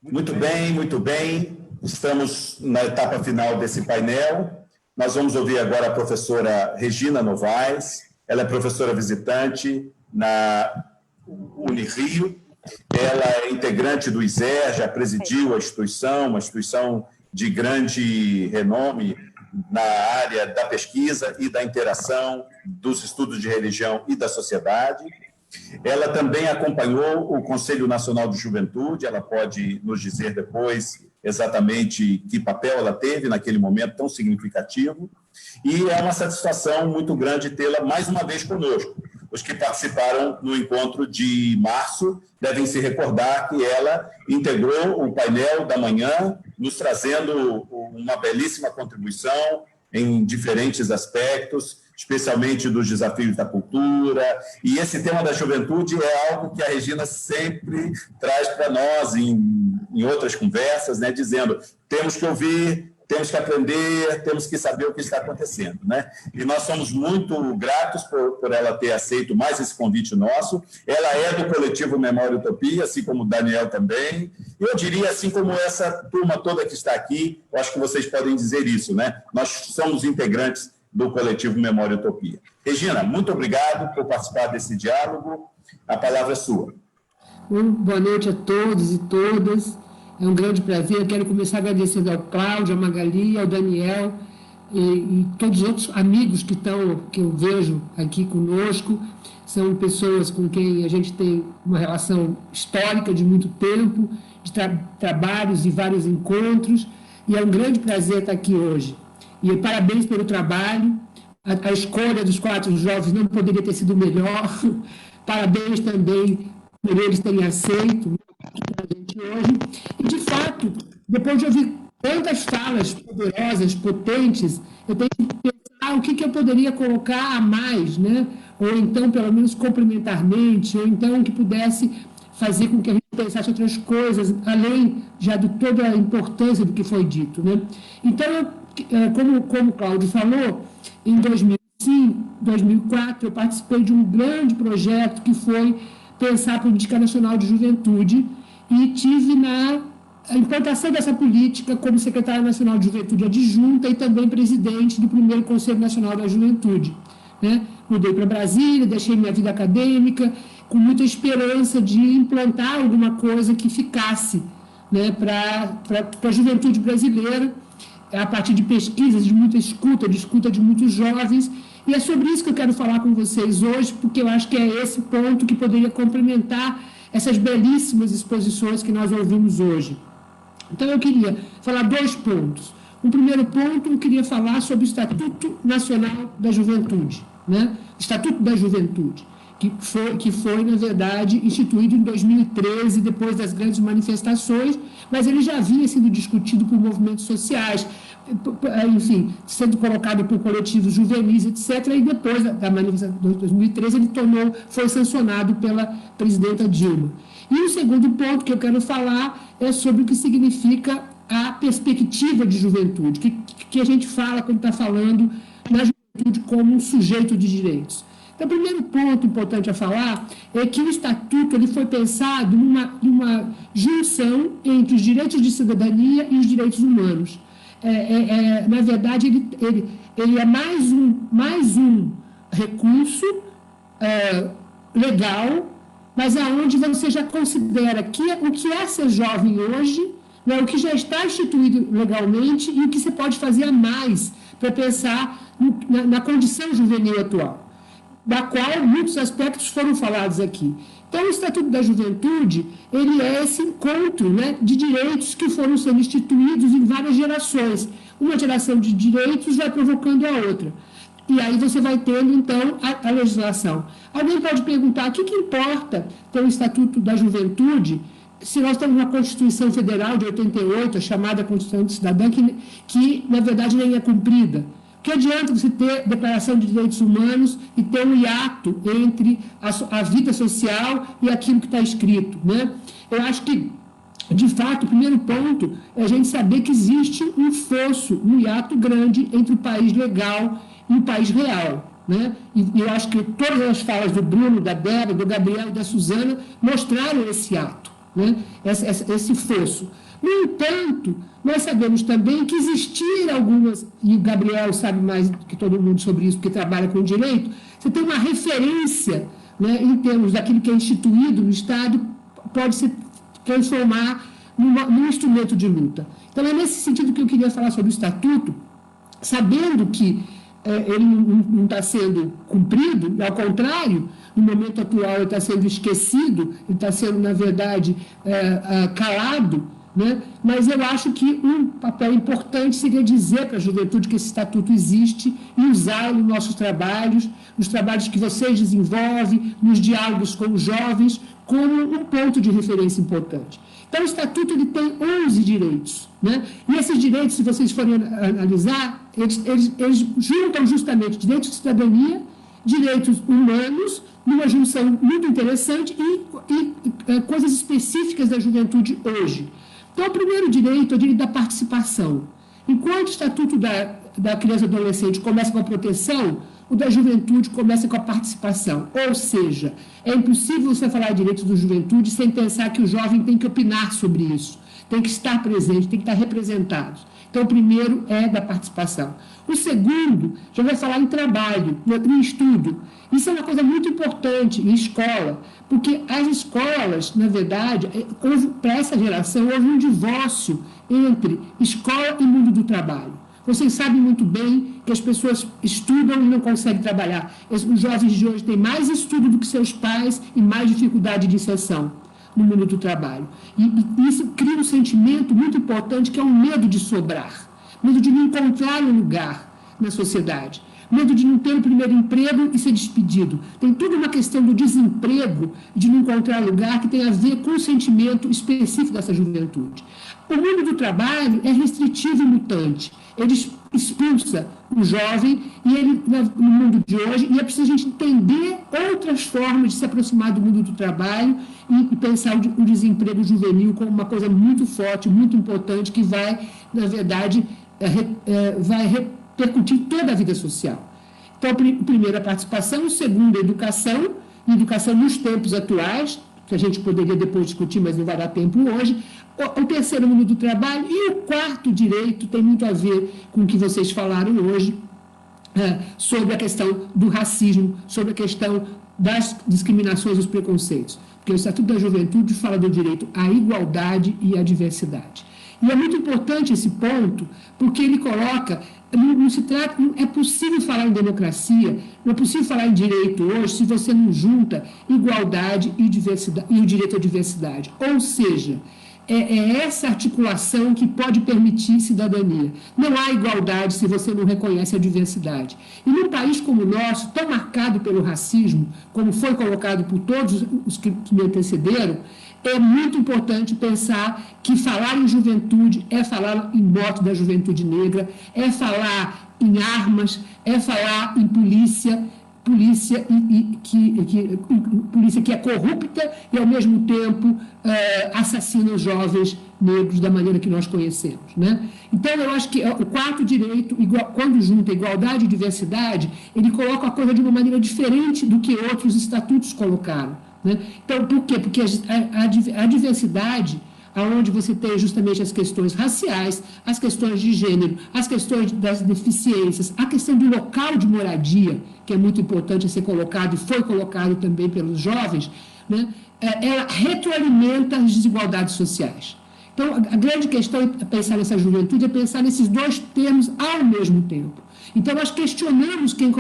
Muito bem, muito bem. Estamos na etapa final desse painel. Nós vamos ouvir agora a professora Regina Novaes. Ela é professora visitante na Unirio. Ela é integrante do ISER, já presidiu a instituição, uma instituição de grande renome na área da pesquisa e da interação dos estudos de religião e da sociedade. Ela também acompanhou o Conselho Nacional de Juventude, ela pode nos dizer depois exatamente que papel ela teve naquele momento tão significativo, e é uma satisfação muito grande tê-la mais uma vez conosco. Os que participaram no encontro de março devem se recordar que ela integrou o painel da manhã, nos trazendo uma belíssima contribuição em diferentes aspectos, especialmente dos desafios da cultura. E esse tema da juventude é algo que a Regina sempre traz para nós em outras conversas, né, dizendo temos que ouvir temos que aprender, temos que saber o que está acontecendo, né? E nós somos muito gratos por ela ter aceito mais esse convite nosso. Ela é do coletivo Memória Utopia, assim como o Daniel também. E eu diria, assim como essa turma toda que está aqui, eu acho que vocês podem dizer isso, né? Nós somos integrantes do coletivo Memória Utopia. Regina, muito obrigado por participar desse diálogo. A palavra é sua. Boa noite a todos e todas. É um grande prazer. Eu quero começar agradecendo ao Cláudio, à Magali, ao Daniel e todos os outros amigos que eu vejo aqui conosco. São pessoas com quem a gente tem uma relação histórica de muito tempo, de trabalhos e vários encontros. E é um grande prazer estar aqui hoje. E parabéns pelo trabalho. A escolha dos 4 jovens não poderia ter sido melhor. Parabéns também por eles terem aceito a gente hoje. E, de fato, depois de ouvir tantas falas poderosas, potentes, eu tenho que pensar o que eu poderia colocar a mais, né? Ou então, pelo menos, complementarmente, ou então que pudesse fazer com que a gente pensasse outras coisas, além já de toda a importância do que foi dito, né? Então, como o Cláudio falou, em 2005, 2004, eu participei de um grande projeto que foi pensar a Política Nacional de Juventude e tive na implantação dessa política como secretária nacional de Juventude adjunta e também presidente do primeiro Conselho Nacional da Juventude, né? Mudei para Brasília, deixei minha vida acadêmica com muita esperança de implantar alguma coisa que ficasse, né, para a juventude brasileira, a partir de pesquisas, de muita escuta de muitos jovens. E é sobre isso que eu quero falar com vocês hoje, porque eu acho que é esse ponto que poderia complementar essas belíssimas exposições que nós ouvimos hoje. Então, eu queria falar 2 pontos. Um primeiro ponto, eu queria falar sobre o Estatuto Nacional da Juventude, né? Estatuto da Juventude, que foi, na verdade, instituído em 2013, depois das grandes manifestações, mas ele já havia sido discutido por movimentos sociais, enfim, sendo colocado por coletivos juvenis, etc., e depois da manifestação de 2013 ele foi sancionado pela presidenta Dilma. E o segundo ponto que eu quero falar é sobre o que significa a perspectiva de juventude, que a gente fala quando está falando na juventude como um sujeito de direitos. Então, o primeiro ponto importante a falar é que o Estatuto ele foi pensado numa junção entre os direitos de cidadania e os direitos humanos. Na verdade, ele é mais um recurso legal, mas aonde você já considera o que é ser jovem hoje, né, o que já está instituído legalmente e o que você pode fazer a mais para pensar na condição juvenil atual, da qual muitos aspectos foram falados aqui. Então, o Estatuto da Juventude, ele é esse encontro, né, de direitos que foram sendo instituídos em várias gerações. Uma geração de direitos vai provocando a outra. E aí você vai tendo, então, a legislação. Alguém pode perguntar, o que importa ter o Estatuto da Juventude se nós temos uma Constituição Federal de 88, a chamada Constituição Cidadã, que na verdade, nem é cumprida? Que adianta você ter Declaração de Direitos Humanos e ter um hiato entre a vida social e aquilo que está escrito, né? Eu acho que, de fato, o primeiro ponto é a gente saber que existe um fosso, um hiato grande entre o país legal e o país real, né? E eu acho que todas as falas do Bruno, da Débora, do Gabriel e da Suzana mostraram esse hiato, né? Esse fosso. No entanto, nós sabemos também que existiram algumas, e o Gabriel sabe mais do que todo mundo sobre isso, porque trabalha com direito, você tem uma referência, né, em termos daquilo que é instituído no Estado, pode se transformar num instrumento de luta. Então, é nesse sentido que eu queria falar sobre o Estatuto, sabendo que ele não está sendo cumprido, ao contrário, no momento atual ele está sendo esquecido, ele está sendo, na verdade, calado, né? Mas eu acho que um papel importante seria dizer para a juventude que esse estatuto existe e usá-lo nos nossos trabalhos, nos trabalhos que vocês desenvolvem, nos diálogos com os jovens, como um ponto de referência importante. Então, o estatuto ele tem 11 direitos, né? E esses direitos, se vocês forem analisar, eles juntam justamente direitos de cidadania, direitos humanos, numa junção muito interessante e coisas específicas da juventude hoje. Então, o primeiro direito é o direito da participação. Enquanto o Estatuto da Criança e Adolescente começa com a proteção, o da juventude começa com a participação. Ou seja, é impossível você falar de direitos da juventude sem pensar que o jovem tem que opinar sobre isso, tem que estar presente, tem que estar representado. Então, o primeiro é da participação. O segundo, já vai falar em trabalho, em estudo. Isso é uma coisa muito importante em escola, porque as escolas, na verdade, para essa geração, houve um divórcio entre escola e mundo do trabalho. Vocês sabem muito bem que as pessoas estudam e não conseguem trabalhar. Os jovens de hoje têm mais estudo do que seus pais e mais dificuldade de inserção no mundo do trabalho. E isso cria um sentimento muito importante, que é o medo de sobrar, medo de não encontrar um lugar na sociedade, medo de não ter o primeiro emprego e ser despedido. Tem toda uma questão do desemprego, de não encontrar lugar, que tem a ver com o sentimento específico dessa juventude. O mundo do trabalho é restritivo e mutante. Ele expulsa o jovem e ele, no mundo de hoje, e é preciso a gente entender outras formas de se aproximar do mundo do trabalho e pensar o desemprego juvenil como uma coisa muito forte, muito importante, que vai, na verdade, vai repercutir toda a vida social. Então, primeiro, a participação. O segundo, a educação nos tempos atuais, que a gente poderia depois discutir, mas não vai dar tempo hoje. O terceiro, mundo do trabalho. E o quarto direito tem muito a ver com o que vocês falaram hoje, sobre a questão do racismo, sobre a questão das discriminações e dos preconceitos. Porque o Estatuto da Juventude fala do direito à igualdade e à diversidade. E é muito importante esse ponto, porque ele coloca, não se trata, não é possível falar em democracia, não é possível falar em direito hoje se você não junta igualdade e diversidade, e o direito à diversidade. Ou seja, é essa articulação que pode permitir cidadania. Não há igualdade se você não reconhece a diversidade. E num país como o nosso, tão marcado pelo racismo, como foi colocado por todos os que me antecederam, é muito importante pensar que falar em juventude é falar em morte da juventude negra, é falar em armas, é falar em polícia que é corrupta e, ao mesmo tempo, assassina os jovens negros da maneira que nós conhecemos, né? Então, eu acho que o quarto direito, quando junta igualdade e diversidade, ele coloca a coisa de uma maneira diferente do que outros estatutos colocaram, né? Então, por quê? Porque a diversidade, onde você tem justamente as questões raciais, as questões de gênero, as questões das deficiências, a questão do local de moradia, que é muito importante a ser colocado e foi colocado também pelos jovens, né? Ela retroalimenta as desigualdades sociais. Então, a grande questão é pensar nessa juventude, é pensar nesses dois termos ao mesmo tempo. Então, nós questionamos quem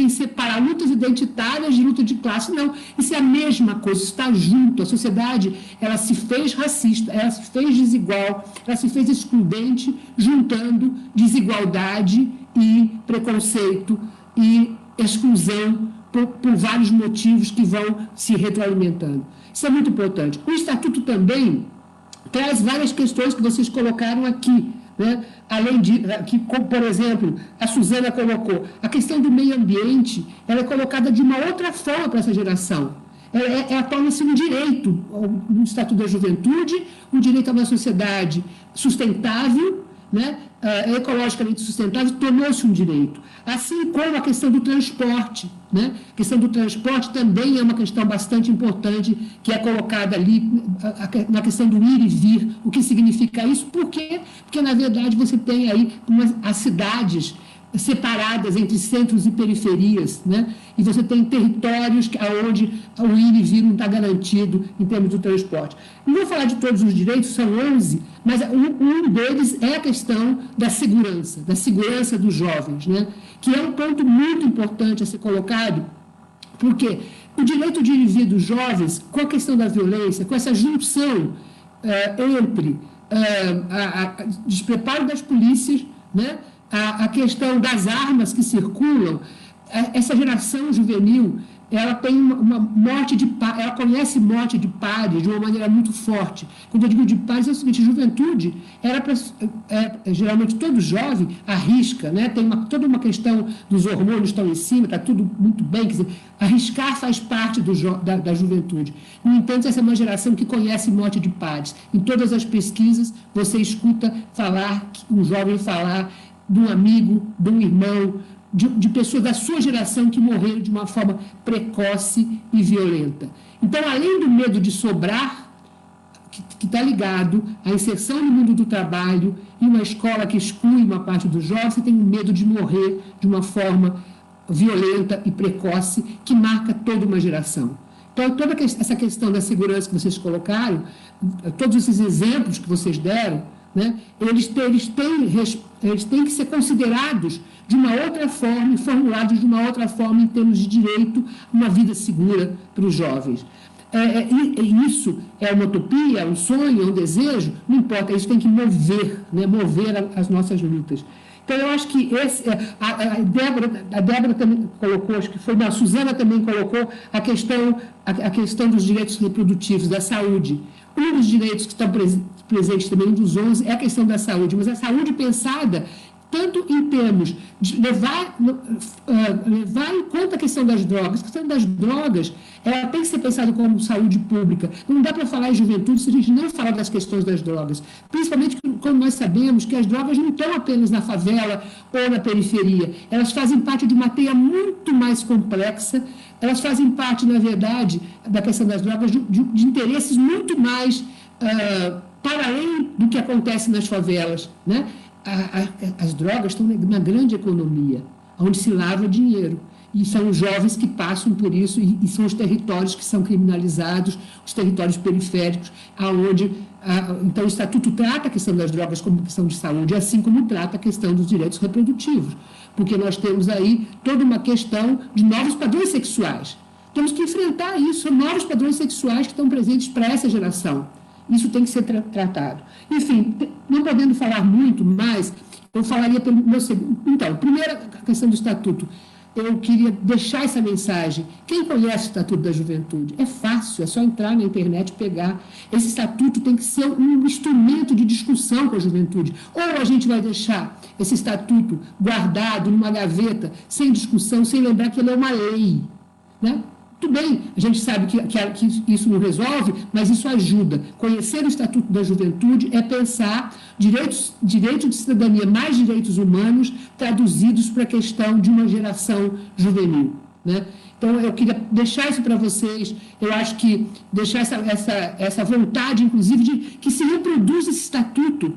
separa lutas identitárias de luta de classe. Não, isso é a mesma coisa, isso está junto. A sociedade, ela se fez racista, ela se fez desigual, ela se fez excludente, juntando desigualdade e preconceito e exclusão por vários motivos que vão se retroalimentando. Isso é muito importante. O Estatuto também traz várias questões que vocês colocaram aqui, né? Além de, que, por exemplo, a Suzana colocou, a questão do meio ambiente, ela é colocada de uma outra forma para essa geração. Ela torna-se um direito no Estatuto da Juventude, um direito a uma sociedade sustentável, né? Ecologicamente sustentável, tornou-se um direito. Assim como a questão do transporte, né? A questão do transporte também é uma questão bastante importante, que é colocada ali na questão do ir e vir. O que significa isso? Por quê? Porque, na verdade, você tem aí as cidades separadas entre centros e periferias, né? E você tem territórios onde o ir e vir não está garantido em termos do transporte. Não vou falar de todos os direitos, são 11, mas um deles é a questão da segurança dos jovens, né? Que é um ponto muito importante a ser colocado, porque o direito de ir e vir dos jovens, com a questão da violência, com essa junção entre despreparo das polícias, né? A questão das armas que circulam, essa geração juvenil ela tem uma morte de pares, ela conhece morte de pares de uma maneira muito forte. Quando eu digo de pares, é o seguinte: juventude, geralmente todo jovem arrisca, né? Tem toda uma questão dos hormônios estão em cima, está tudo muito bem, quer dizer, arriscar faz parte da juventude. No entanto, essa é uma geração que conhece morte de pares. Em todas as pesquisas, você escuta um jovem falar de um amigo, de um irmão, de pessoas da sua geração que morreram de uma forma precoce e violenta. Então, além do medo de sobrar, que está ligado à inserção no mundo do trabalho e uma escola que exclui uma parte dos jovens, você tem o medo de morrer de uma forma violenta e precoce que marca toda uma geração. Então, toda essa questão da segurança que vocês colocaram, todos esses exemplos que vocês deram, né, eles têm que ser considerados de uma outra forma e formulados de uma outra forma em termos de direito a uma vida segura para os jovens. Isso é uma utopia, é um sonho, é um desejo? Não importa, isso tem que mover, né, mover as nossas lutas. Então, eu acho que a Débora também colocou, acho que foi, a Suzana também colocou a questão dos direitos reprodutivos, da saúde. Um dos direitos que estão presentes também, um dos 11, é a questão da saúde, mas a saúde pensada tanto em termos de levar em conta a questão das drogas. A questão das drogas, ela tem que ser pensada como saúde pública. Não dá para falar em juventude se a gente não falar das questões das drogas. Principalmente quando nós sabemos que as drogas não estão apenas na favela ou na periferia. Elas fazem parte de uma teia muito mais complexa. Elas fazem parte, na verdade, da questão das drogas, de interesses muito mais para além do que acontece nas favelas, né? As drogas estão na grande economia, onde se lava dinheiro. E são os jovens que passam por isso, e são os territórios que são criminalizados, os territórios periféricos, aonde então o Estatuto trata a questão das drogas como questão de saúde, assim como trata a questão dos direitos reprodutivos, porque nós temos aí toda uma questão de novos padrões sexuais. Temos que enfrentar isso, são novos padrões sexuais que estão presentes para essa geração. Isso tem que ser tratado. Enfim, não podendo falar muito mais, eu falaria pelo meu segundo. Então, primeira questão do Estatuto. Eu queria deixar essa mensagem. Quem conhece o Estatuto da Juventude? É fácil, é só entrar na internet e pegar. Esse Estatuto tem que ser um instrumento de discussão com a juventude. Ou a gente vai deixar esse Estatuto guardado numa gaveta, sem discussão, sem lembrar que ele é uma lei, né? Tudo bem, a gente sabe que isso não resolve, mas isso ajuda. Conhecer o Estatuto da Juventude é pensar direito de cidadania mais direitos humanos traduzidos para a questão de uma geração juvenil, né? Então, eu queria deixar isso para vocês. Eu acho que deixar essa vontade, inclusive, de que se reproduza esse Estatuto.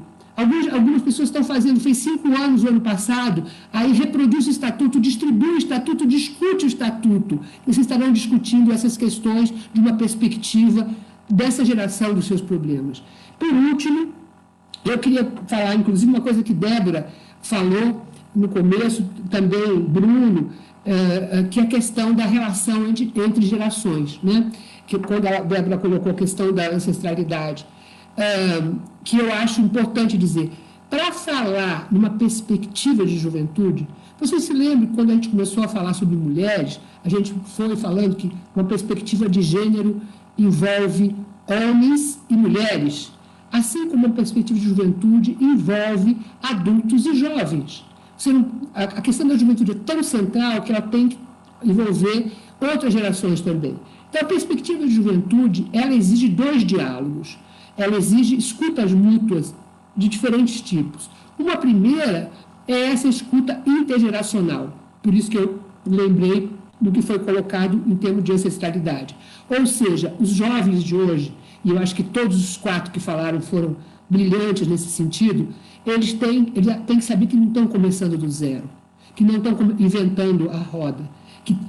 Algumas pessoas estão fazendo, fez 5 anos no ano passado, aí reproduz o Estatuto, distribui o Estatuto, discute o Estatuto. E vocês estarão discutindo essas questões de uma perspectiva dessa geração dos seus problemas. Por último, eu queria falar, inclusive, uma coisa que Débora falou no começo, também Bruno, que é a questão da relação entre gerações, né? Que quando a Débora colocou a questão da ancestralidade. Que eu acho importante dizer, para falar numa perspectiva de juventude, você se lembra quando a gente começou a falar sobre mulheres, a gente foi falando que uma perspectiva de gênero envolve homens e mulheres, assim como uma perspectiva de juventude envolve adultos e jovens. A questão da juventude é tão central que ela tem que envolver outras gerações também. Então, a perspectiva de juventude, ela exige 2 diálogos. Ela exige escutas mútuas de diferentes tipos. Uma primeira é essa escuta intergeracional, por isso que eu lembrei do que foi colocado em termos de ancestralidade. Ou seja, os jovens de hoje, e eu acho que todos os 4 que falaram foram brilhantes nesse sentido, eles têm que saber que não estão começando do zero, que não estão inventando a roda.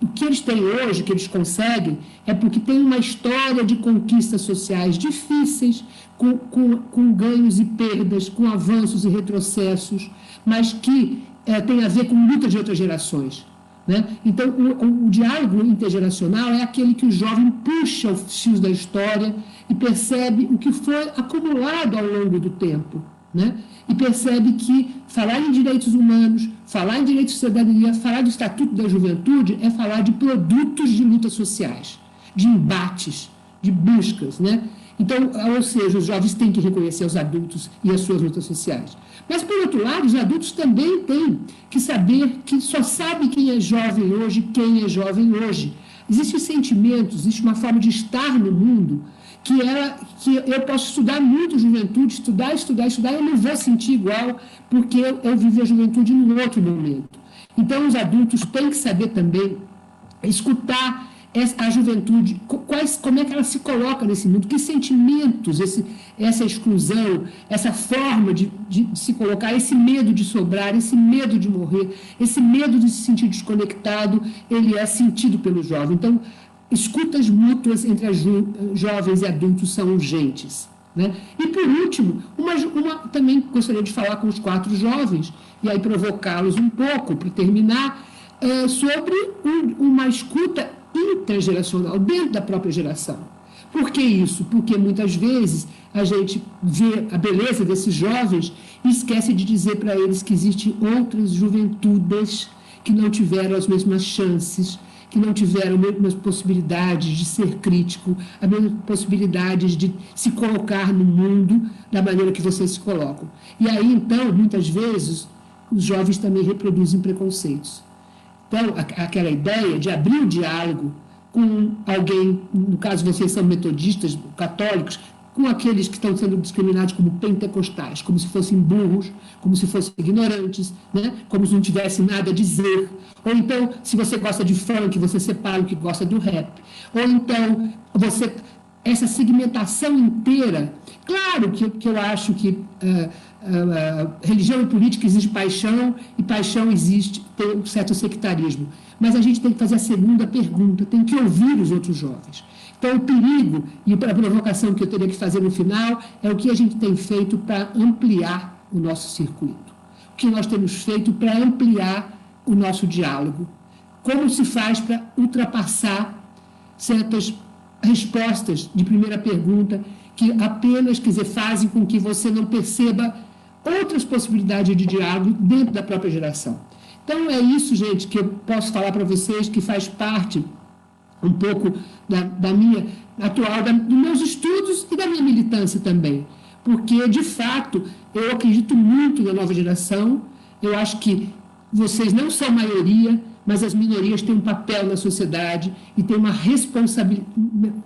O que eles têm hoje, que eles conseguem, é porque tem uma história de conquistas sociais difíceis, com ganhos e perdas, com avanços e retrocessos, mas que tem a ver com luta de outras gerações, né? Então, o diálogo intergeracional é aquele que o jovem puxa os fios da história e percebe o que foi acumulado ao longo do tempo, né? E percebe que falar em direitos humanos, falar em direitos de cidadania, falar do Estatuto da Juventude é falar de produtos de lutas sociais, de embates, de buscas, né? Então, ou seja, os jovens têm que reconhecer os adultos e as suas lutas sociais. Mas, por outro lado, os adultos também têm que saber que só sabe quem é jovem hoje. Existem sentimentos, existe uma forma de estar no mundo que eu posso estudar muito juventude, estudar, eu não vou sentir igual, porque eu vivi a juventude num outro momento. Então, os adultos têm que saber também escutar a juventude, como é que ela se coloca nesse mundo, que sentimentos, essa exclusão, essa forma de se colocar, esse medo de sobrar, esse medo de morrer, esse medo de se sentir desconectado, ele é sentido pelo jovem. Então, escutas mútuas entre jovens e adultos são urgentes, né? E, por último, também gostaria de falar com os 4 jovens, e aí provocá-los um pouco, para terminar, sobre uma escuta intergeracional, dentro da própria geração. Por que isso? Porque muitas vezes a gente vê a beleza desses jovens e esquece de dizer para eles que existem outras juventudes que não tiveram as mesmas chances, que não tiveram as mesmas possibilidades de ser crítico, as mesmas possibilidades de se colocar no mundo da maneira que vocês se colocam. E aí, então, muitas vezes, os jovens também reproduzem preconceitos. Então, aquela ideia de abrir o diálogo com alguém, no caso vocês são metodistas, católicos, com aqueles que estão sendo discriminados como pentecostais, como se fossem burros, como se fossem ignorantes, né? Como se não tivesse nada a dizer. Ou então, se você gosta de funk, você separa o que gosta do rap. Ou então, essa segmentação inteira. Claro que eu acho que religião e política exige paixão, e paixão tem um certo sectarismo. Mas a gente tem que fazer a segunda pergunta, tem que ouvir os outros jovens. Então, o perigo e a provocação que eu teria que fazer no final é o que a gente tem feito para ampliar o nosso circuito. O que nós temos feito para ampliar o nosso diálogo. Como se faz para ultrapassar certas respostas de primeira pergunta que apenas, fazem com que você não perceba outras possibilidades de diálogo dentro da própria geração. Então, é isso, gente, que eu posso falar para vocês, que faz parte um pouco da minha atual, dos meus estudos e da minha militância também. Porque, de fato, eu acredito muito na nova geração, eu acho que vocês não são maioria, mas as minorias têm um papel na sociedade e têm uma responsabilidade.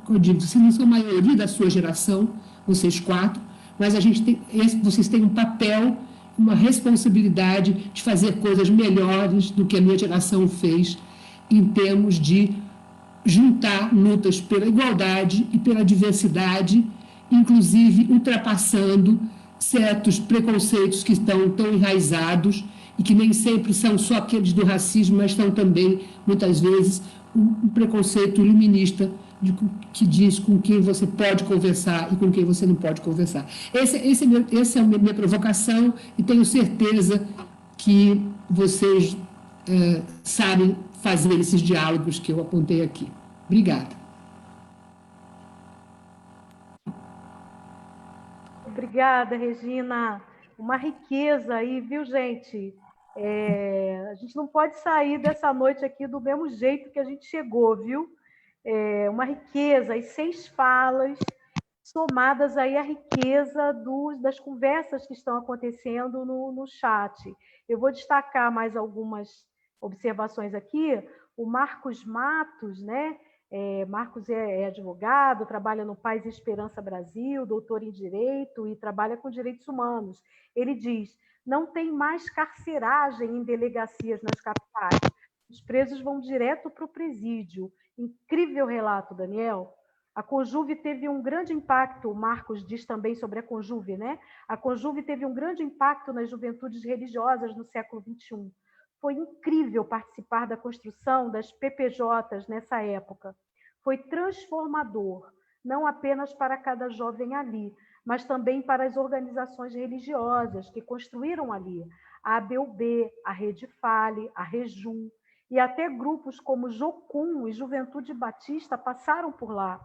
Eu digo, vocês não são a maioria da sua geração, vocês 4, mas vocês têm um papel, uma responsabilidade de fazer coisas melhores do que a minha geração fez, em termos de juntar lutas pela igualdade e pela diversidade, inclusive ultrapassando certos preconceitos que estão tão enraizados e que nem sempre são só aqueles do racismo, mas são também, muitas vezes, um preconceito iluminista que diz com quem você pode conversar e com quem você não pode conversar. Essa é a minha provocação, e tenho certeza que vocês sabem fazer esses diálogos que eu apontei aqui. Obrigada. Obrigada, Regina. Uma riqueza aí, viu, gente? A gente não pode sair dessa noite aqui do mesmo jeito que a gente chegou, viu? Uma riqueza, as 6 falas, somadas aí à riqueza das conversas que estão acontecendo no chat. Eu vou destacar mais algumas observações aqui. O Marcos Matos, né? Marcos é advogado, trabalha no Paz e Esperança Brasil, doutor em Direito e trabalha com direitos humanos. Ele diz: não tem mais carceragem em delegacias nas capitais. Os presos vão direto para o presídio. Incrível relato, Daniel. A Conjuve teve um grande impacto, o Marcos diz também sobre a Conjuve, né? A Conjuve teve um grande impacto nas juventudes religiosas no século XXI. Foi incrível participar da construção das PPJs nessa época. Foi transformador, não apenas para cada jovem ali, mas também para as organizações religiosas que construíram ali, a ABUB, a Rede Fale, a Rejum, e até grupos como Jocum e Juventude Batista passaram por lá.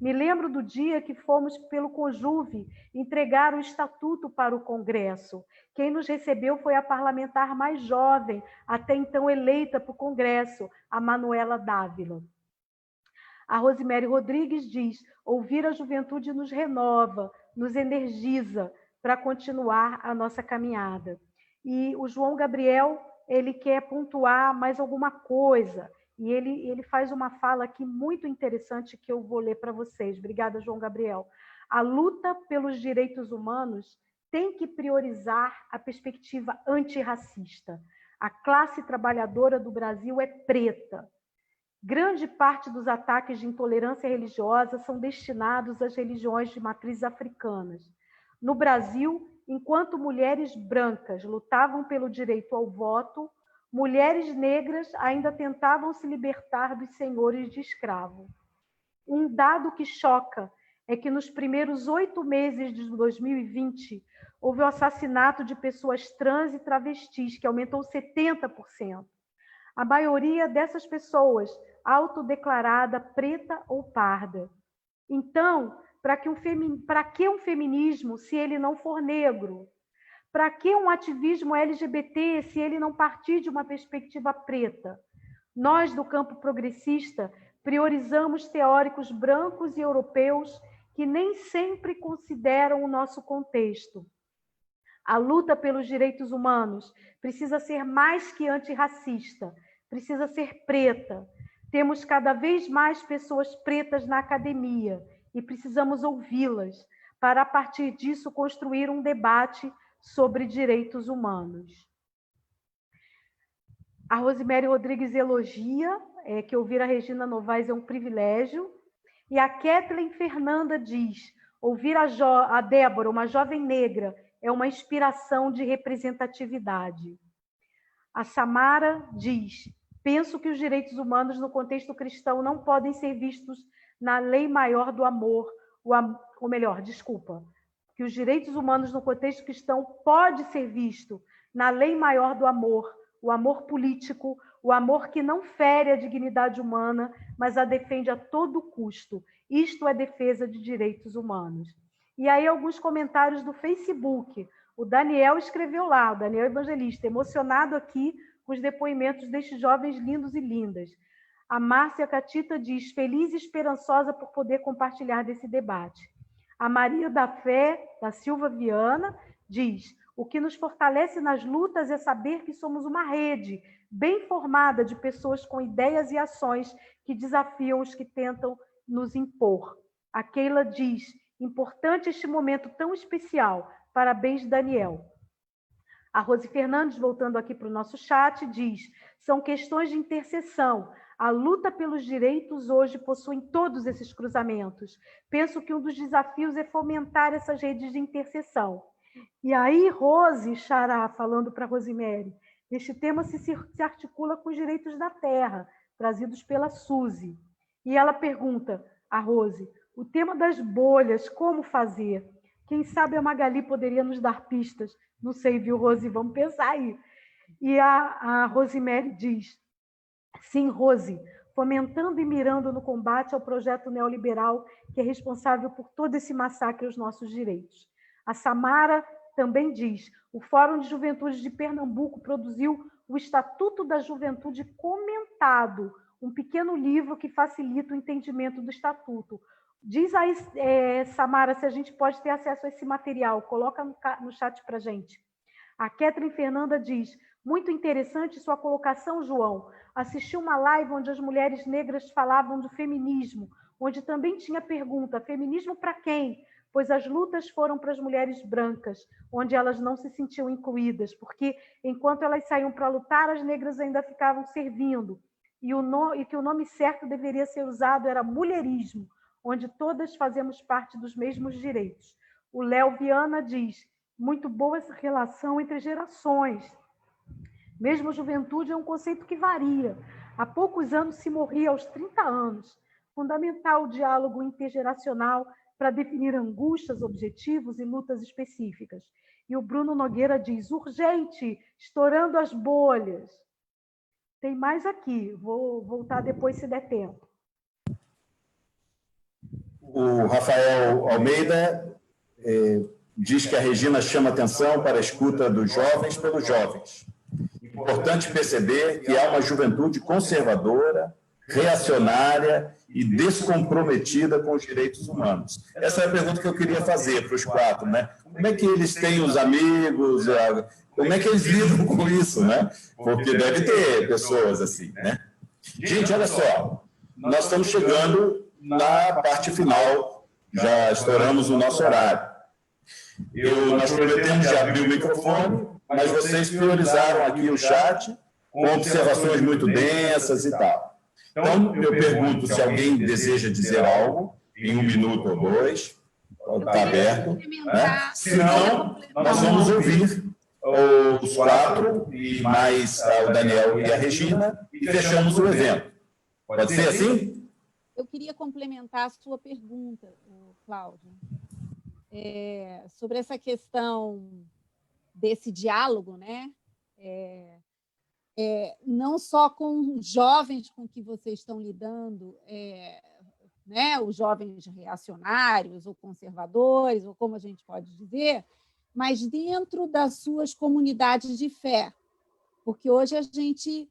Me lembro do dia que fomos pelo Conjuve entregar o estatuto para o Congresso. Quem nos recebeu foi a parlamentar mais jovem, até então eleita para o Congresso, a Manuela Dávila. A Rosemary Rodrigues diz: ouvir a juventude nos renova, nos energiza para continuar a nossa caminhada. E o João Gabriel, ele quer pontuar mais alguma coisa, e ele faz uma fala aqui muito interessante que eu vou ler para vocês. Obrigada, João Gabriel. A luta pelos direitos humanos tem que priorizar a perspectiva antirracista. A classe trabalhadora do Brasil é preta. Grande parte dos ataques de intolerância religiosa são destinados às religiões de matrizes africanas. No Brasil, enquanto mulheres brancas lutavam pelo direito ao voto, mulheres negras ainda tentavam se libertar dos senhores de escravo. Um dado que choca é que nos primeiros 8 meses de 2020, houve o assassinato de pessoas trans e travestis, que aumentou 70%. A maioria dessas pessoas autodeclarada preta ou parda. Então, para que um feminismo se ele não for negro? Para que um ativismo LGBT se ele não partir de uma perspectiva preta? Nós, do campo progressista, priorizamos teóricos brancos e europeus que nem sempre consideram o nosso contexto. A luta pelos direitos humanos precisa ser mais que antirracista, precisa ser preta. Temos cada vez mais pessoas pretas na academia e precisamos ouvi-las para, a partir disso, construir um debate sobre direitos humanos. A Rosemary Rodrigues elogia que ouvir a Regina Novaes é um privilégio. E a Kathleen Fernanda diz: ouvir a Débora, uma jovem negra, é uma inspiração de representatividade. A Samara diz: penso que os direitos humanos no contexto cristão não podem ser vistos na lei maior do amor, que os direitos humanos no contexto cristão pode ser visto na lei maior do amor, o amor político, o amor que não fere a dignidade humana, mas a defende a todo custo. Isto é defesa de direitos humanos. E aí alguns comentários do Facebook. O Daniel escreveu lá, o Daniel Evangelista, emocionado aqui com os depoimentos destes jovens lindos e lindas. A Márcia Catita diz: feliz e esperançosa por poder compartilhar desse debate. A Maria da Fé, da Silva Viana, diz: o que nos fortalece nas lutas é saber que somos uma rede bem formada de pessoas com ideias e ações que desafiam os que tentam nos impor. A Keila diz: importante este momento tão especial. Parabéns, Daniel. A Rose Fernandes, voltando aqui para o nosso chat, diz: são questões de interseção. A luta pelos direitos hoje possui todos esses cruzamentos. Penso que um dos desafios é fomentar essas redes de interseção. E aí, Rose Xará, falando para Rosemary, este tema se articula com os direitos da terra, trazidos pela Suzy. E ela pergunta a Rose: o tema das bolhas, como fazer? Quem sabe a Magali poderia nos dar pistas? Não sei, viu, Rose? Vamos pensar aí. E a Rosemary diz: sim, Rose, fomentando e mirando no combate ao projeto neoliberal que é responsável por todo esse massacre aos nossos direitos. A Samara também diz: o Fórum de Juventude de Pernambuco produziu o Estatuto da Juventude Comentado, um pequeno livro que facilita o entendimento do Estatuto. Diz aí, Samara, se a gente pode ter acesso a esse material. Coloca no chat para a gente. A Kathleen Fernanda diz: muito interessante sua colocação, João. Assisti uma live onde as mulheres negras falavam do feminismo, onde também tinha pergunta: feminismo para quem? Pois as lutas foram para as mulheres brancas, onde elas não se sentiam incluídas, porque enquanto elas saíam para lutar, as negras ainda ficavam servindo. E que o nome certo deveria ser usado era mulherismo, onde todas fazemos parte dos mesmos direitos. O Léo Viana diz: muito boa essa relação entre gerações. Mesmo juventude é um conceito que varia. Há poucos anos se morria aos 30 anos. Fundamental o diálogo intergeracional para definir angústias, objetivos e lutas específicas. E o Bruno Nogueira diz: urgente, estourando as bolhas. Tem mais aqui, vou voltar depois se der tempo. O Rafael Almeida diz que a Regina chama atenção para a escuta dos jovens pelos jovens. Importante perceber que há uma juventude conservadora, reacionária e descomprometida com os direitos humanos. Essa é a pergunta que eu queria fazer para os quatro, né? Como é que eles têm os amigos, como é que eles lidam com isso, né? Porque deve ter pessoas assim, né? Gente, olha só, nós estamos chegando na parte final, já estouramos o nosso horário. Nós prometemos de abrir o microfone, mas vocês priorizaram aqui o chat com observações muito densas e tal. Então, eu pergunto se alguém deseja dizer algo, em 1 minuto ou 2, está aberto. Né? Se não, nós vamos ouvir os quatro, e mais o Daniel e a Regina, e fechamos o evento. Pode ser assim? Eu queria complementar a sua pergunta, Cláudio, sobre essa questão desse diálogo, né? Não só com os jovens com que vocês estão lidando, né? Os jovens reacionários ou conservadores, ou como a gente pode dizer, mas dentro das suas comunidades de fé, porque hoje a gente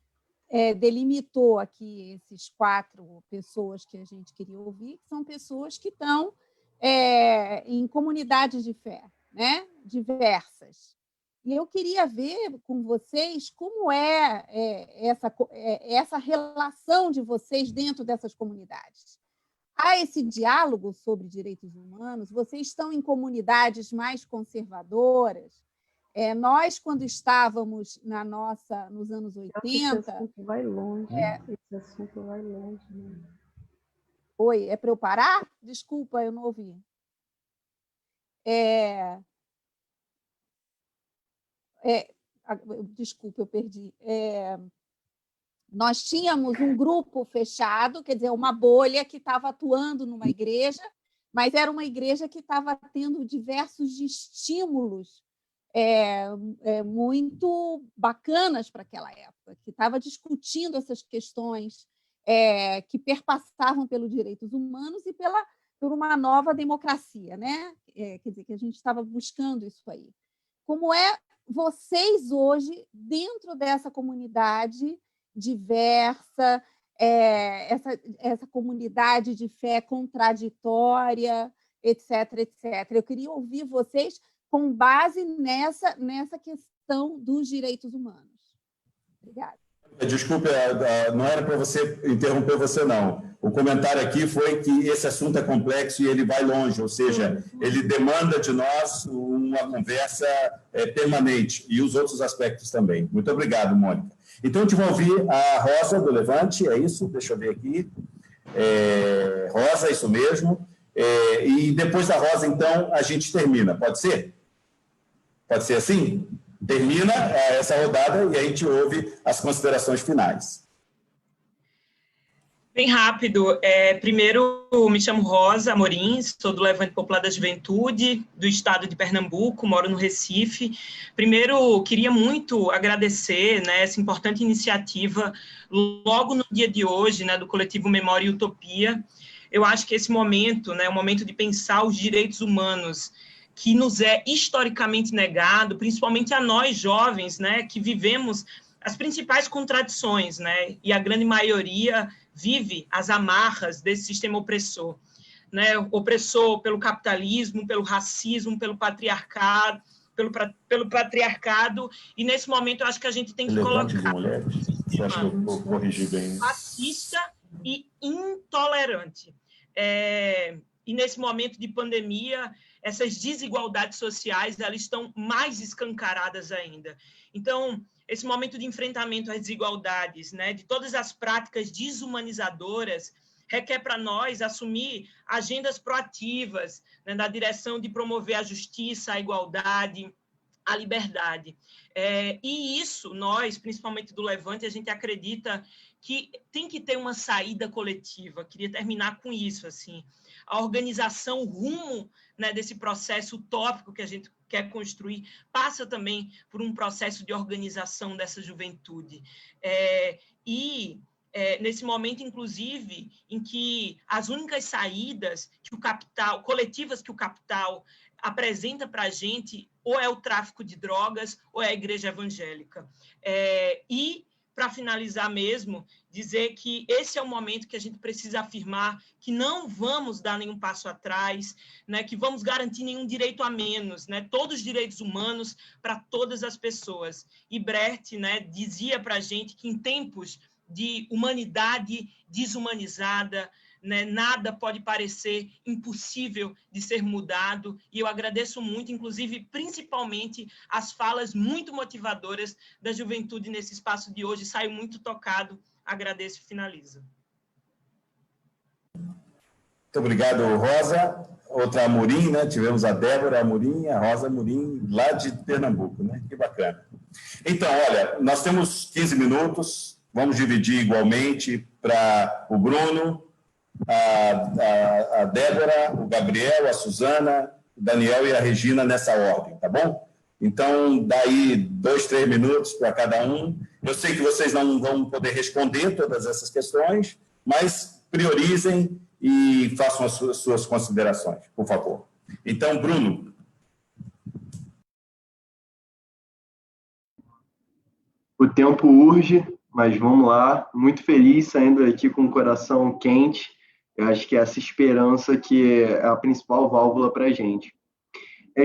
delimitou aqui esses 4 pessoas que a gente queria ouvir, que são pessoas que estão em comunidades de fé, né? Diversas. E eu queria ver com vocês como essa relação de vocês dentro dessas comunidades. Há esse diálogo sobre direitos humanos? Vocês estão em comunidades mais conservadoras? Nós, quando estávamos nos anos 80... Esse assunto vai longe. Esse assunto vai longe. Né? Oi, é para eu parar? Desculpa, eu não ouvi. Desculpa, eu perdi. Nós tínhamos um grupo fechado, quer dizer, uma bolha que estava atuando numa igreja, mas era uma igreja que estava tendo diversos estímulos muito bacanas para aquela época, que estava discutindo essas questões que perpassavam pelos direitos humanos e por uma nova democracia, né? Quer dizer, que a gente estava buscando isso aí. Como vocês hoje, dentro dessa comunidade diversa, essa comunidade de fé contraditória, etc., etc. Eu queria ouvir vocês com base nessa questão dos direitos humanos. Obrigada. Desculpe, não era para você interromper você, não. O comentário aqui foi que esse assunto é complexo e ele vai longe, ou seja, ele demanda de nós uma conversa permanente e os outros aspectos também. Muito obrigado, Mônica. Então, a gente vai ouvir a Rosa, do Levante, é isso? Deixa eu ver aqui. Rosa, isso mesmo. E depois da Rosa, então, a gente termina. Pode ser? Pode ser assim? Termina essa rodada e a gente ouve as considerações finais. Bem rápido. Primeiro, me chamo Rosa Amorim, sou do Levante Popular da Juventude, do estado de Pernambuco, moro no Recife. Primeiro, queria muito agradecer, né, essa importante iniciativa, logo no dia de hoje, né, do coletivo Memória e Utopia. Eu acho que esse momento, né, é um momento de pensar os direitos humanos, que nos é historicamente negado, principalmente a nós jovens, né, que vivemos as principais contradições, né, e a grande maioria vive as amarras desse sistema opressor, né, opressor pelo capitalismo, pelo racismo, pelo patriarcado, pelo patriarcado, e nesse momento eu acho que a gente tem que colocar racista e intolerante. E nesse momento de pandemia, essas desigualdades sociais elas estão mais escancaradas ainda. Então, esse momento de enfrentamento às desigualdades, né, de todas as práticas desumanizadoras, requer para nós assumir agendas proativas, né, na direção de promover a justiça, a igualdade, a liberdade. E isso, nós, principalmente do Levante, a gente acredita que tem que ter uma saída coletiva. Queria terminar com isso, assim. A organização rumo, né, desse processo utópico que a gente quer construir passa também por um processo de organização dessa juventude. E nesse momento, inclusive, em que as únicas saídas que o capital, coletivas que o capital apresenta para a gente, ou é o tráfico de drogas, ou é a igreja evangélica. E, para finalizar mesmo, dizer que esse é o momento que a gente precisa afirmar que não vamos dar nenhum passo atrás, né, que vamos garantir nenhum direito a menos, né, todos os direitos humanos para todas as pessoas. E Brecht, né, dizia para a gente que em tempos de humanidade desumanizada, né, nada pode parecer impossível de ser mudado, e eu agradeço muito, inclusive, principalmente, as falas muito motivadoras da juventude nesse espaço de hoje. Saio muito tocado, agradeço e finalizo. Muito obrigado, Rosa. Outra Amorim, né? Tivemos a Débora Amorim, a Rosa Amorim, lá de Pernambuco, né? Que bacana. Então, olha, nós temos 15 minutos, vamos dividir igualmente para o Bruno, a Débora, o Gabriel, a Suzana, o Daniel e a Regina nessa ordem, tá bom? Então, daí 2, 3 minutos para cada um. Eu sei que vocês não vão poder responder todas essas questões, mas priorizem e façam as suas considerações, por favor. Então, Bruno. O tempo urge, mas vamos lá. Muito feliz saindo aqui com o coração quente. Eu acho que é essa esperança que é a principal válvula para a gente.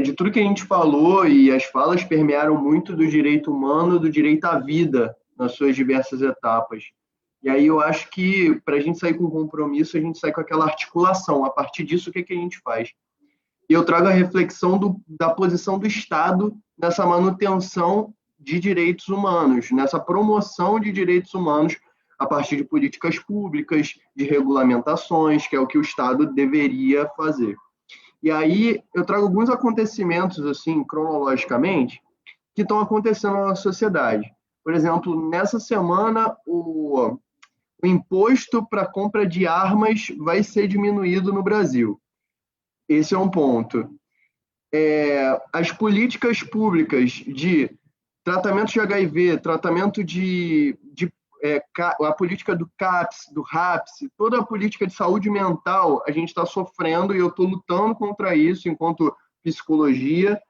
De tudo que a gente falou, e as falas permearam muito do direito humano, do direito à vida, nas suas diversas etapas. E aí eu acho que, para a gente sair com compromisso, a gente sai com aquela articulação. A partir disso, o que a gente faz? E eu trago a reflexão da posição do Estado nessa manutenção de direitos humanos, nessa promoção de direitos humanos a partir de políticas públicas, de regulamentações, que é o que o Estado deveria fazer. E aí eu trago alguns acontecimentos, assim, cronologicamente, que estão acontecendo na nossa sociedade. Por exemplo, nessa semana, o imposto para a compra de armas vai ser diminuído no Brasil. Esse é um ponto. As políticas públicas de tratamento de HIV, tratamento a política do CAPS, do RAPS, toda a política de saúde mental, a gente está sofrendo, e eu estou lutando contra isso enquanto psicologia,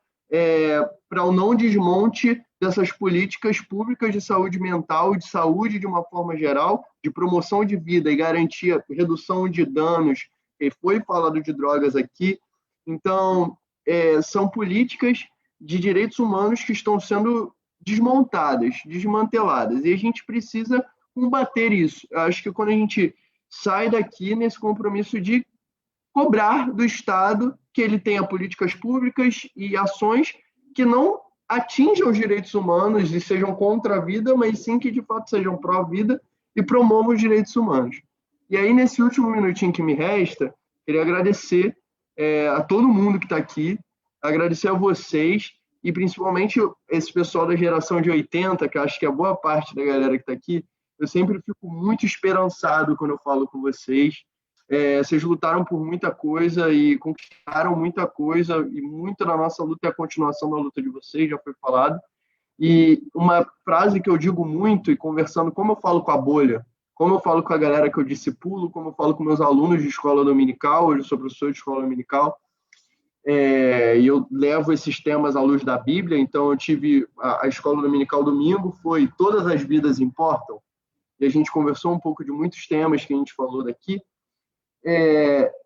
para o não desmonte dessas políticas públicas de saúde mental e de saúde de uma forma geral, de promoção de vida e garantia, redução de danos, e foi falado de drogas aqui. Então, são políticas de direitos humanos que estão sendo desmontadas, desmanteladas, e a gente precisa combater isso. Eu acho que quando a gente sai daqui nesse compromisso de cobrar do Estado que ele tenha políticas públicas e ações que não atinjam os direitos humanos e sejam contra a vida, mas sim que de fato sejam pró-vida e promovam os direitos humanos. E aí, nesse último minutinho que me resta, queria agradecer a todo mundo que está aqui, agradecer a vocês, e principalmente esse pessoal da geração de 80, que eu acho que é boa parte da galera que está aqui. Eu sempre fico muito esperançado quando eu falo com vocês. Vocês lutaram por muita coisa e conquistaram muita coisa, e muito da nossa luta é a continuação da luta de vocês, já foi falado. E uma frase que eu digo muito, e conversando, como eu falo com a bolha, como eu falo com a galera que eu discipulo, como eu falo com meus alunos de escola dominical, hoje eu sou professor de escola dominical, e eu levo esses temas à luz da Bíblia. Então eu tive a escola dominical domingo, foi Todas as Vidas Importam, e a gente conversou um pouco de muitos temas que a gente falou daqui,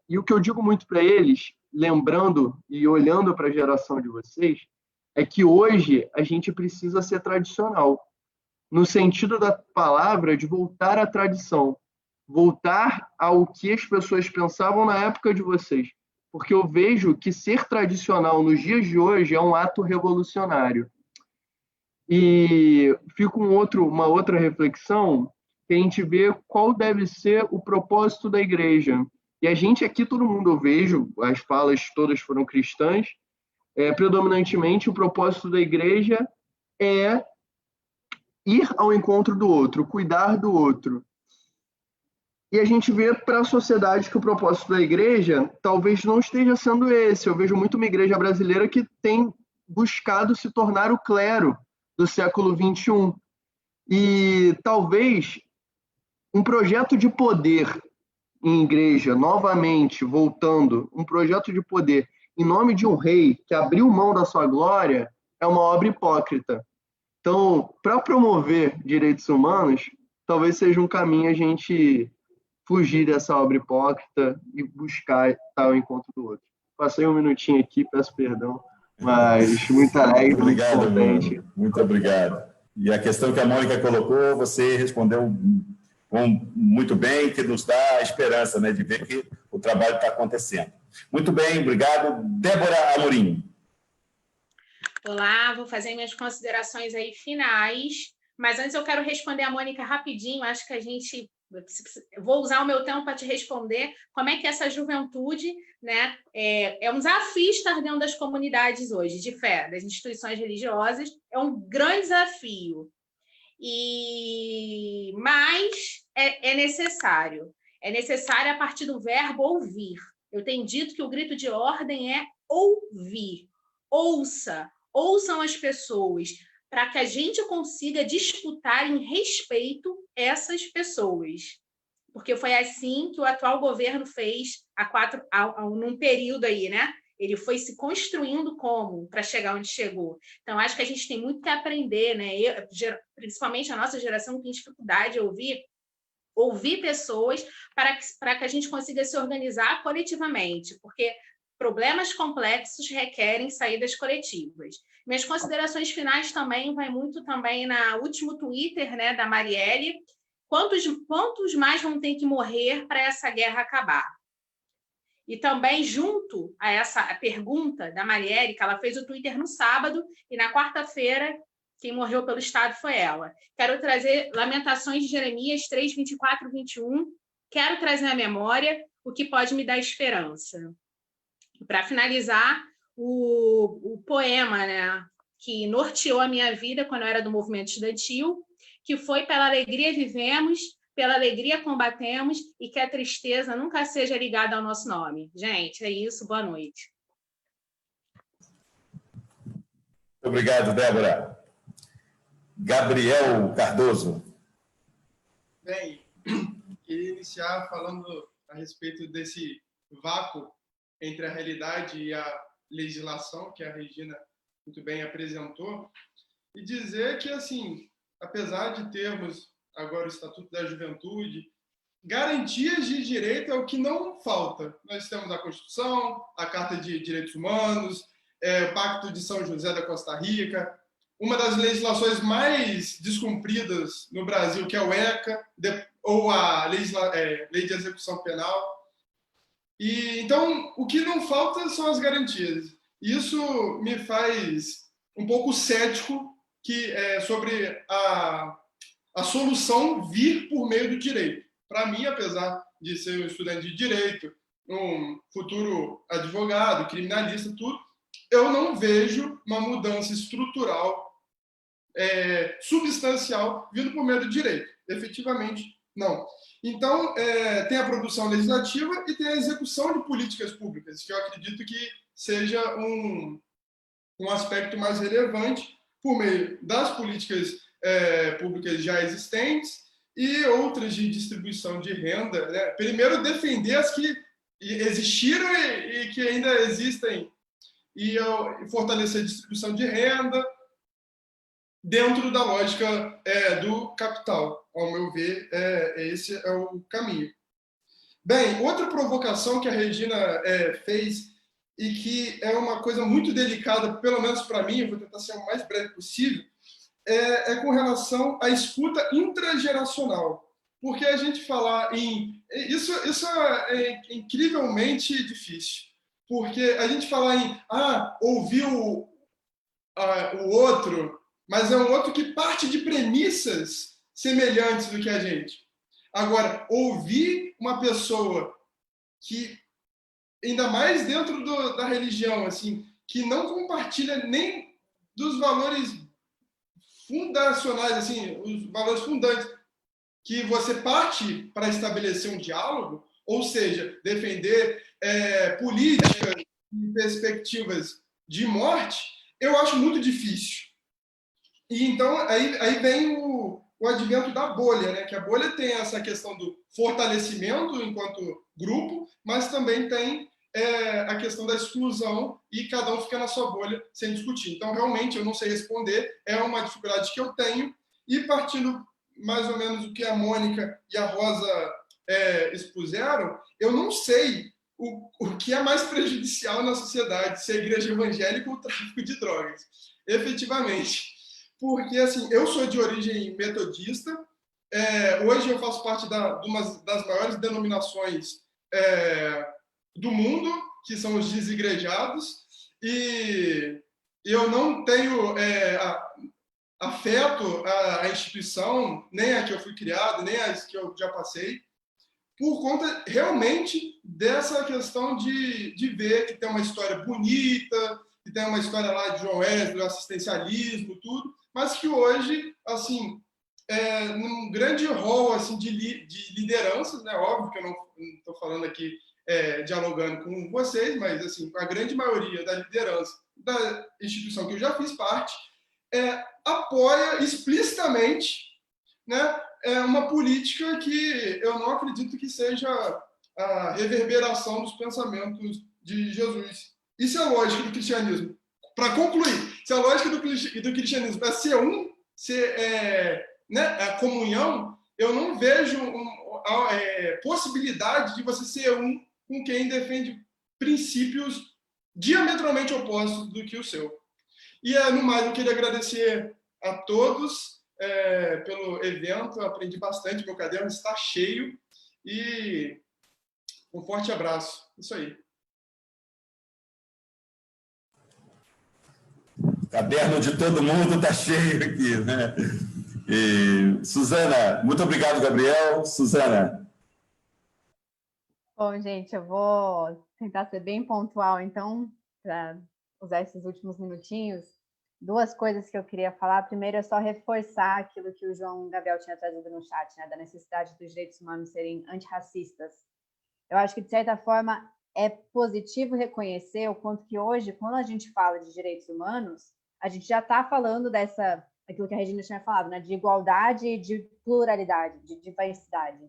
e o que eu digo muito para eles, lembrando e olhando para a geração de vocês, é que hoje a gente precisa ser tradicional, no sentido da palavra de voltar à tradição, voltar ao que as pessoas pensavam na época de vocês. Porque eu vejo que ser tradicional nos dias de hoje é um ato revolucionário. E fica uma outra reflexão, que a gente vê qual deve ser o propósito da igreja. E a gente aqui, todo mundo, eu vejo, as falas todas foram cristãs, predominantemente o propósito da igreja é ir ao encontro do outro, cuidar do outro. E a gente vê para a sociedade que o propósito da igreja talvez não esteja sendo esse. Eu vejo muito uma igreja brasileira que tem buscado se tornar o clero do século XXI. E talvez um projeto de poder em igreja, novamente, voltando, um projeto de poder em nome de um rei que abriu mão da sua glória, é uma obra hipócrita. Então, para promover direitos humanos, talvez seja um caminho a gente fugir dessa obra hipócrita e buscar estar ao encontro do outro. Passei um minutinho aqui, peço perdão, mas muito alegre, Obrigado, muito contente. Bruno. Muito obrigado. E a questão que a Mônica colocou, você respondeu muito bem, que nos dá a esperança, né, de ver que o trabalho está acontecendo. Muito bem, obrigado. Débora Amorim. Olá, vou fazer minhas considerações aí finais, mas antes eu quero responder a Mônica rapidinho, acho que vou usar o meu tempo para te responder como é que essa juventude, né, é um desafio estar dentro das comunidades hoje, de fé, das instituições religiosas, é um grande desafio, mas é necessário a partir do verbo ouvir. Eu tenho dito que o grito de ordem é ouvir, ouçam as pessoas, para que a gente consiga disputar em respeito essas pessoas. Porque foi assim que o atual governo fez num período aí, né? Ele foi se construindo para chegar onde chegou. Então, acho que a gente tem muito que aprender, né? Principalmente a nossa geração tem dificuldade de ouvir pessoas para que a gente consiga se organizar coletivamente, porque problemas complexos requerem saídas coletivas. Minhas considerações finais também vai muito também na último Twitter, né, da Marielle. Quantos mais vão ter que morrer para essa guerra acabar? E também, junto a essa pergunta da Marielle, que ela fez o Twitter no sábado, e na quarta-feira, quem morreu pelo Estado foi ela. Quero trazer Lamentações de Jeremias 3, 24, 21. Quero trazer à memória o que pode me dar esperança. Para finalizar, o poema, né, que norteou a minha vida quando eu era do movimento estudantil, que foi pela alegria vivemos, pela alegria combatemos e que a tristeza nunca seja ligada ao nosso nome. Gente, é isso. Boa noite. Obrigado, Débora. Gabriel Cardoso. Bem, queria iniciar falando a respeito desse vácuo entre a realidade e a legislação, que a Regina muito bem apresentou, e dizer que, assim, apesar de termos agora o Estatuto da Juventude, garantias de direito é o que não falta. Nós temos a Constituição, a Carta de Direitos Humanos, o Pacto de São José da Costa Rica, uma das legislações mais descumpridas no Brasil, que é o ECA, ou a Lei de Execução Penal. E, então, o que não falta são as garantias. Isso me faz um pouco cético sobre a solução vir por meio do direito. Para mim, apesar de ser um estudante de direito, um futuro advogado, criminalista, tudo, eu não vejo uma mudança estrutural, substancial, vindo por meio do direito. Efetivamente, não. Então, tem a produção legislativa e tem a execução de políticas públicas, que eu acredito que seja um aspecto mais relevante por meio das políticas públicas já existentes e outras de distribuição de renda. Né? Primeiro, defender as que existiram e que ainda existem e fortalecer a distribuição de renda dentro da lógica do capital. Ao meu ver, esse é o caminho. Bem, outra provocação que a Regina fez e que é uma coisa muito delicada, pelo menos para mim, eu vou tentar ser o mais breve possível, é com relação à escuta intrageracional. Porque a gente falar em... Isso é incrivelmente difícil. Porque a gente falar em ouvir o outro, mas é um outro que parte de premissas semelhantes do que a gente. Agora, ouvir uma pessoa que, ainda mais dentro da religião, assim, que não compartilha nem dos valores fundacionais, assim, os valores fundantes, que você parte para estabelecer um diálogo, ou seja, defender políticas e perspectivas de morte, eu acho muito difícil. E então, aí vem o o advento da bolha, né? Que a bolha tem essa questão do fortalecimento enquanto grupo, mas também tem a questão da exclusão e cada um fica na sua bolha sem discutir. Então, realmente, eu não sei responder, é uma dificuldade que eu tenho, e partindo mais ou menos do que a Mônica e a Rosa expuseram, eu não sei o que é mais prejudicial na sociedade, se é a igreja evangélica ou o tráfico de drogas, efetivamente. Porque, assim, eu sou de origem metodista, hoje eu faço parte de uma das maiores denominações do mundo, que são os desigrejados, e eu não tenho afeto à instituição, nem a que eu fui criado, nem as que eu já passei, por conta realmente dessa questão de ver que tem uma história bonita, que tem uma história lá de João Wesley, do assistencialismo, tudo, mas que hoje, assim, num grande rol assim, de lideranças, né? Óbvio que eu não estou falando aqui dialogando com vocês, mas assim, a grande maioria da liderança da instituição que eu já fiz parte apoia explicitamente, né, uma política que eu não acredito que seja a reverberação dos pensamentos de Jesus. Isso é a lógica do cristianismo. Para concluir, se a lógica do cristianismo é ser né, a comunhão, eu não vejo possibilidade de você ser um com quem defende princípios diametralmente opostos do que o seu. E, no mais, eu queria agradecer a todos pelo evento, eu aprendi bastante, meu caderno está cheio, e um forte abraço. Isso aí. O caderno de todo mundo está cheio aqui, né? E, Suzana, muito obrigado, Gabriel. Suzana. Bom, gente, eu vou tentar ser bem pontual, então, para usar esses últimos minutinhos. Duas coisas que eu queria falar. Primeiro é só reforçar aquilo que o João Gabriel tinha trazido no chat, né, da necessidade dos direitos humanos serem antirracistas. Eu acho que, de certa forma, é positivo reconhecer o quanto que hoje, quando a gente fala de direitos humanos, a gente já está falando daquilo que a Regina tinha falado, né, de igualdade e de pluralidade, de diversidade.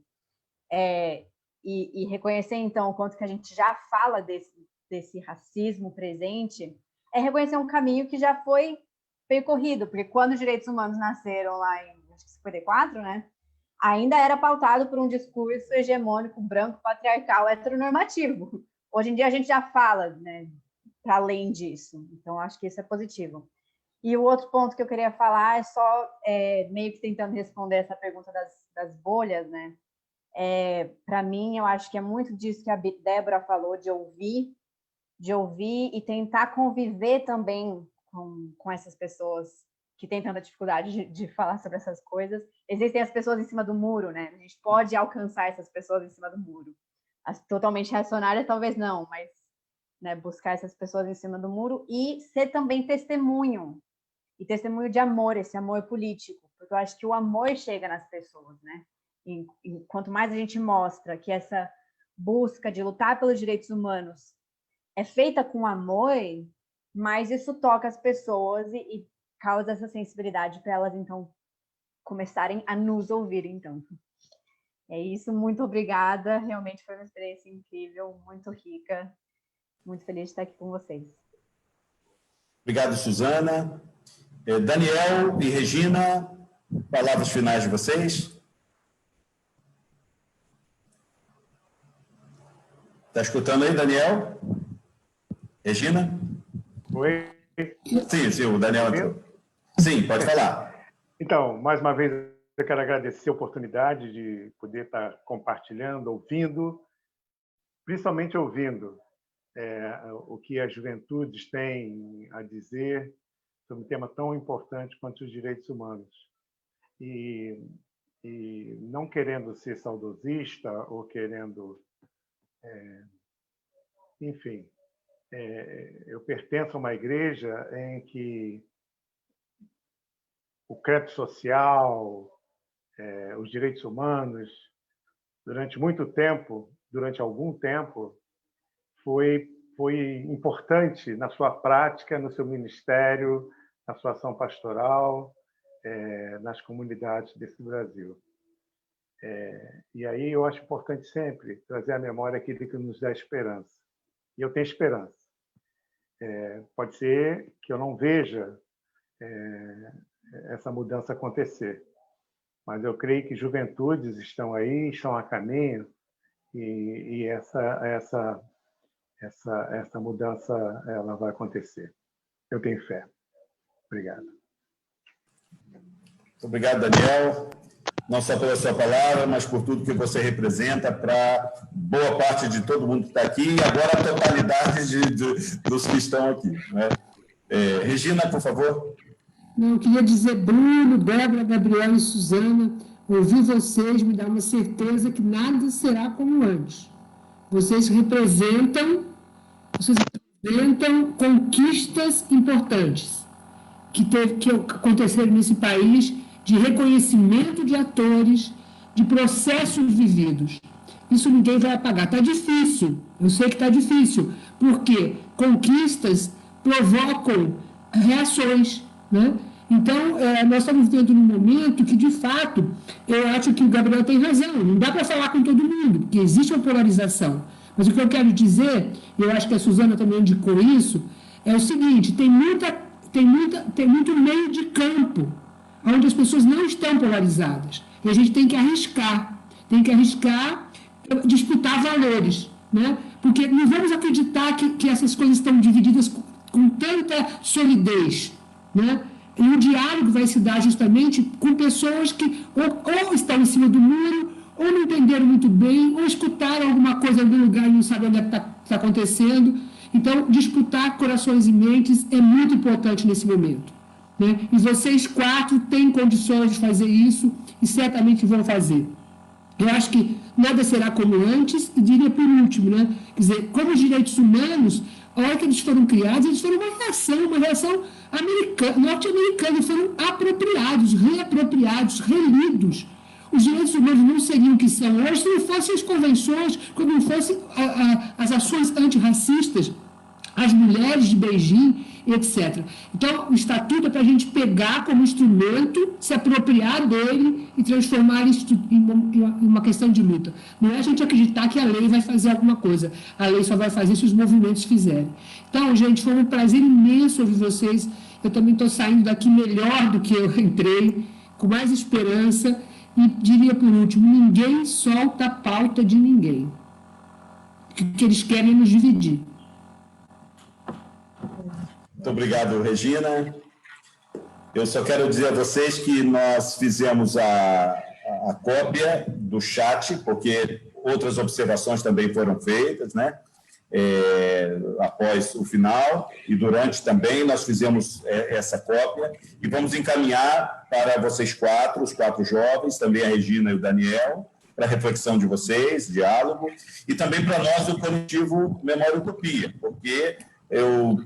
E reconhecer, então, o quanto que a gente já fala desse racismo presente, é reconhecer um caminho que já foi percorrido, porque quando os direitos humanos nasceram lá em 54, né, ainda era pautado por um discurso hegemônico, branco, patriarcal, heteronormativo. Hoje em dia a gente já fala, né, para além disso. Então, acho que isso é positivo. E o outro ponto que eu queria falar é só meio que tentando responder essa pergunta das bolhas, né? Para mim, eu acho que é muito disso que a Débora falou, de ouvir e tentar conviver também com essas pessoas que têm tanta dificuldade de falar sobre essas coisas. Existem as pessoas em cima do muro, né? A gente pode alcançar essas pessoas em cima do muro. As totalmente reacionárias, talvez não, mas, né, buscar essas pessoas em cima do muro e ser também testemunho. E testemunho de amor, esse amor político. Porque eu acho que o amor chega nas pessoas, né? E quanto mais a gente mostra que essa busca de lutar pelos direitos humanos é feita com amor, mais isso toca as pessoas e causa essa sensibilidade para elas, então, começarem a nos ouvir, então. É isso, muito obrigada. Realmente foi uma experiência incrível, muito rica. Muito feliz de estar aqui com vocês. Obrigado, Suzana. Daniel e Regina, palavras finais de vocês. Está escutando aí, Daniel? Regina? Oi? Sim, o Daniel entrou. Sim, pode falar. Então, mais uma vez, eu quero agradecer a oportunidade de poder estar compartilhando, ouvindo, principalmente ouvindo o que as juventudes têm a dizer sobre um tema tão importante quanto os direitos humanos. E não querendo ser saudosista ou querendo... enfim, eu pertenço a uma igreja em que o crédito social, os direitos humanos, durante algum tempo, foi importante na sua prática, no seu ministério, na sua ação pastoral. nas comunidades desse Brasil. E aí eu acho importante sempre trazer à memória aquilo que nos dá esperança. E eu tenho esperança. Pode ser que eu não veja essa mudança acontecer, mas eu creio que juventudes estão aí, estão a caminho, e essa mudança ela vai acontecer. Eu tenho fé. Obrigado. Muito obrigado, Daniel, não só pela sua palavra, mas por tudo que você representa para boa parte de todo mundo que está aqui e agora a totalidade dos que estão aqui, né? Regina, por favor. Não, eu queria dizer, Bruno, Débora, Gabriel e Suzana, ouvir vocês me dá uma certeza que nada será como antes. Vocês representam conquistas importantes que aconteceram nesse país, de reconhecimento de atores, de processos vividos. Isso ninguém vai apagar. Está difícil, eu sei que está difícil, porque conquistas provocam reações, né? Então, nós estamos vivendo num momento que, de fato, eu acho que o Gabriel tem razão, não dá para falar com todo mundo, porque existe uma polarização. Mas o que eu quero dizer, eu acho que a Suzana também indicou isso, é o seguinte, tem muito meio de campo, onde as pessoas não estão polarizadas. E a gente tem que arriscar disputar valores, né? Porque não vamos acreditar que essas coisas estão divididas com tanta solidez, né? E o diálogo vai se dar justamente com pessoas que ou estão em cima do muro, ou não entenderam muito bem, ou escutaram alguma coisa em algum lugar e não sabem onde é que está acontecendo. Então, disputar corações e mentes é muito importante nesse momento, né? E vocês 4 têm condições de fazer isso e certamente vão fazer. Eu acho que nada será como antes, e diria por último, né? Quer dizer, como os direitos humanos, a hora que eles foram criados, eles foram uma reação norte-americana, foram apropriados, reapropriados, relidos. Os direitos humanos não seriam o que são hoje se não fossem as convenções, quando não fossem as ações antirracistas, as mulheres de Beijing, etc. Então, o Estatuto é para a gente pegar como instrumento, se apropriar dele e transformar isso em uma questão de luta. Não é a gente acreditar que a lei vai fazer alguma coisa. A lei só vai fazer se os movimentos fizerem. Então, gente, foi um prazer imenso ouvir vocês. Eu também estou saindo daqui melhor do que eu entrei, com mais esperança. E diria por último, ninguém solta a pauta de ninguém. O que eles querem é nos dividir. Muito obrigado, Regina. Eu só quero dizer a vocês que nós fizemos a cópia do chat, porque outras observações também foram feitas, né? Após o final e durante também nós fizemos essa cópia e vamos encaminhar para vocês 4, os 4 jovens, também a Regina e o Daniel, para a reflexão de vocês, diálogo, e também para nós do coletivo Memória Utopia, porque eu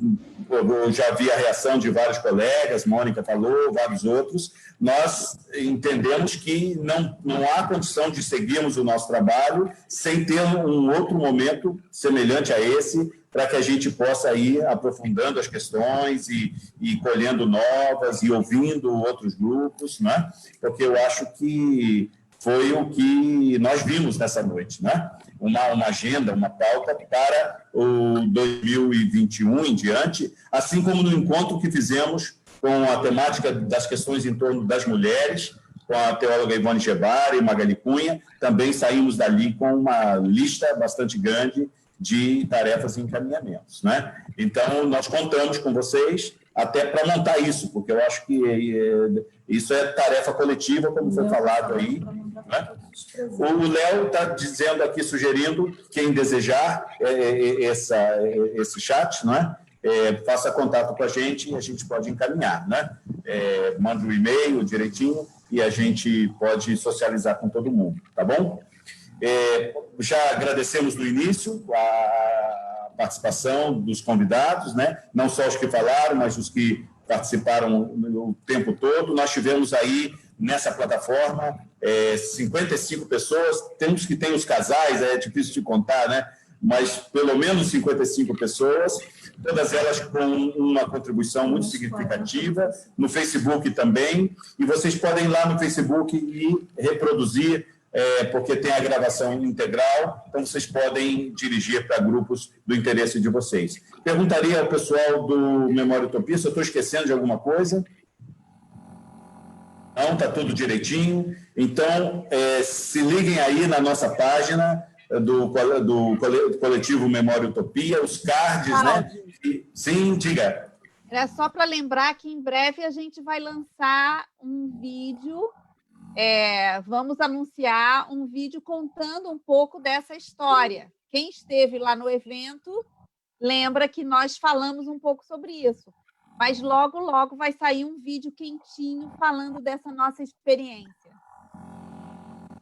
já vi a reação de vários colegas, Mônica falou, vários outros, nós entendemos que não há condição de seguirmos o nosso trabalho sem ter um outro momento semelhante a esse, para que a gente possa ir aprofundando as questões e colhendo novas e ouvindo outros grupos, né? Porque eu acho que foi o que nós vimos nessa noite, né? Uma agenda, uma pauta para o 2021 em diante, assim como no encontro que fizemos com a temática das questões em torno das mulheres, com a teóloga Ivone Gebara e Magali Cunha, também saímos dali com uma lista bastante grande de tarefas e encaminhamentos, né? Então, nós contamos com vocês até para montar isso, porque eu acho que isso é tarefa coletiva, como foi falado aí, né? O Léo está dizendo aqui, sugerindo, quem desejar esse chat, né? Faça contato com a gente e a gente pode encaminhar, né? Manda um e-mail direitinho e a gente pode socializar com todo mundo, tá bom? Já agradecemos no início a participação dos convidados, né? Não só os que falaram, mas os que participaram o tempo todo. Nós tivemos aí, nessa plataforma, 55 pessoas, temos que ter os casais, é difícil de contar, né? mas pelo menos 55 pessoas, todas elas com uma contribuição muito significativa, no Facebook também, e vocês podem ir lá no Facebook e reproduzir, porque tem a gravação integral, então vocês podem dirigir para grupos do interesse de vocês. Perguntaria ao pessoal do Memória Utopia se eu estou esquecendo de alguma coisa. Não, está tudo direitinho. Então, se liguem aí na nossa página do coletivo Memória Utopia, os cards, né? Sim, diga. Era só para lembrar que em breve a gente vai lançar um vídeo, vamos anunciar um vídeo contando um pouco dessa história. Quem esteve lá no evento lembra que nós falamos um pouco sobre isso. Mas logo, logo vai sair um vídeo quentinho falando dessa nossa experiência.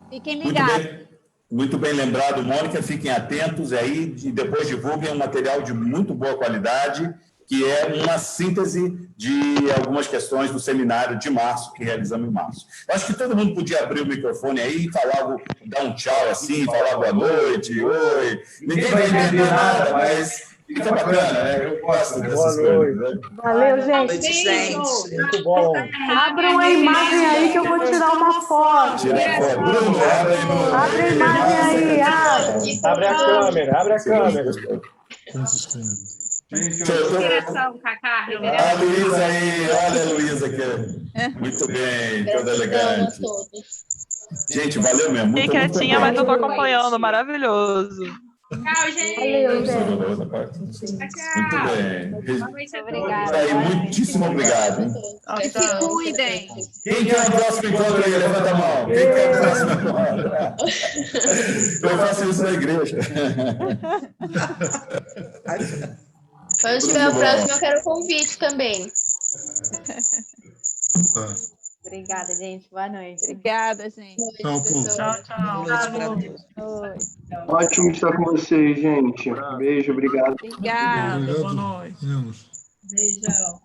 Fiquem ligados. Muito bem lembrado, Mônica. Fiquem atentos aí e depois divulguem um material de muito boa qualidade, que é uma síntese de algumas questões do seminário de março, que realizamos em março. Eu acho que todo mundo podia abrir o microfone aí e falar, dar um tchau assim, falar boa noite, oi. Ninguém vai entender nada, mas fica bacana, né? Eu gosto dessas coisas. Né? Valeu, gente. Muito bom. Abra uma imagem aí que eu vou tirar uma foto. Tirar foto. Bruno, abre a imagem aí. Abre a câmera, abre a câmera. Revelação, Cacá, revelação. A Luísa aí, olha a Luísa aqui. Muito bem, toda elegante. Gente, valeu mesmo. Bem quietinha, mas eu estou acompanhando, maravilhoso. Tchau, gente. Valeu, gente. Muito bem. Obrigada. Muitíssimo obrigado. Hein? Que se cuidem. Quem quer o próximo encontro aí? Levanta a mão. Quem quer o próximo encontro? Eu faço isso na igreja. Quando tiver o próximo, eu quero convite também. Obrigada, gente. Boa noite. Obrigada, gente. Tchau, Oi. Ótimo estar com vocês, gente. Beijo, obrigado. Obrigada. Boa noite. Beijão.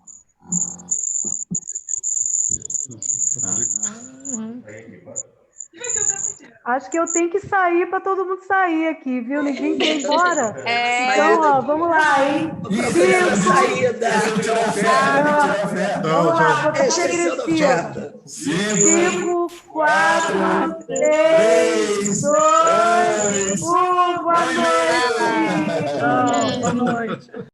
Acho que eu tenho que sair para todo mundo sair aqui, viu? Ninguém quer ir embora. Então, ó, vamos lá, hein? Vamos lá, vou ter agressivo. 5, 4, 3, 2, 1. Boa noite. Boa noite.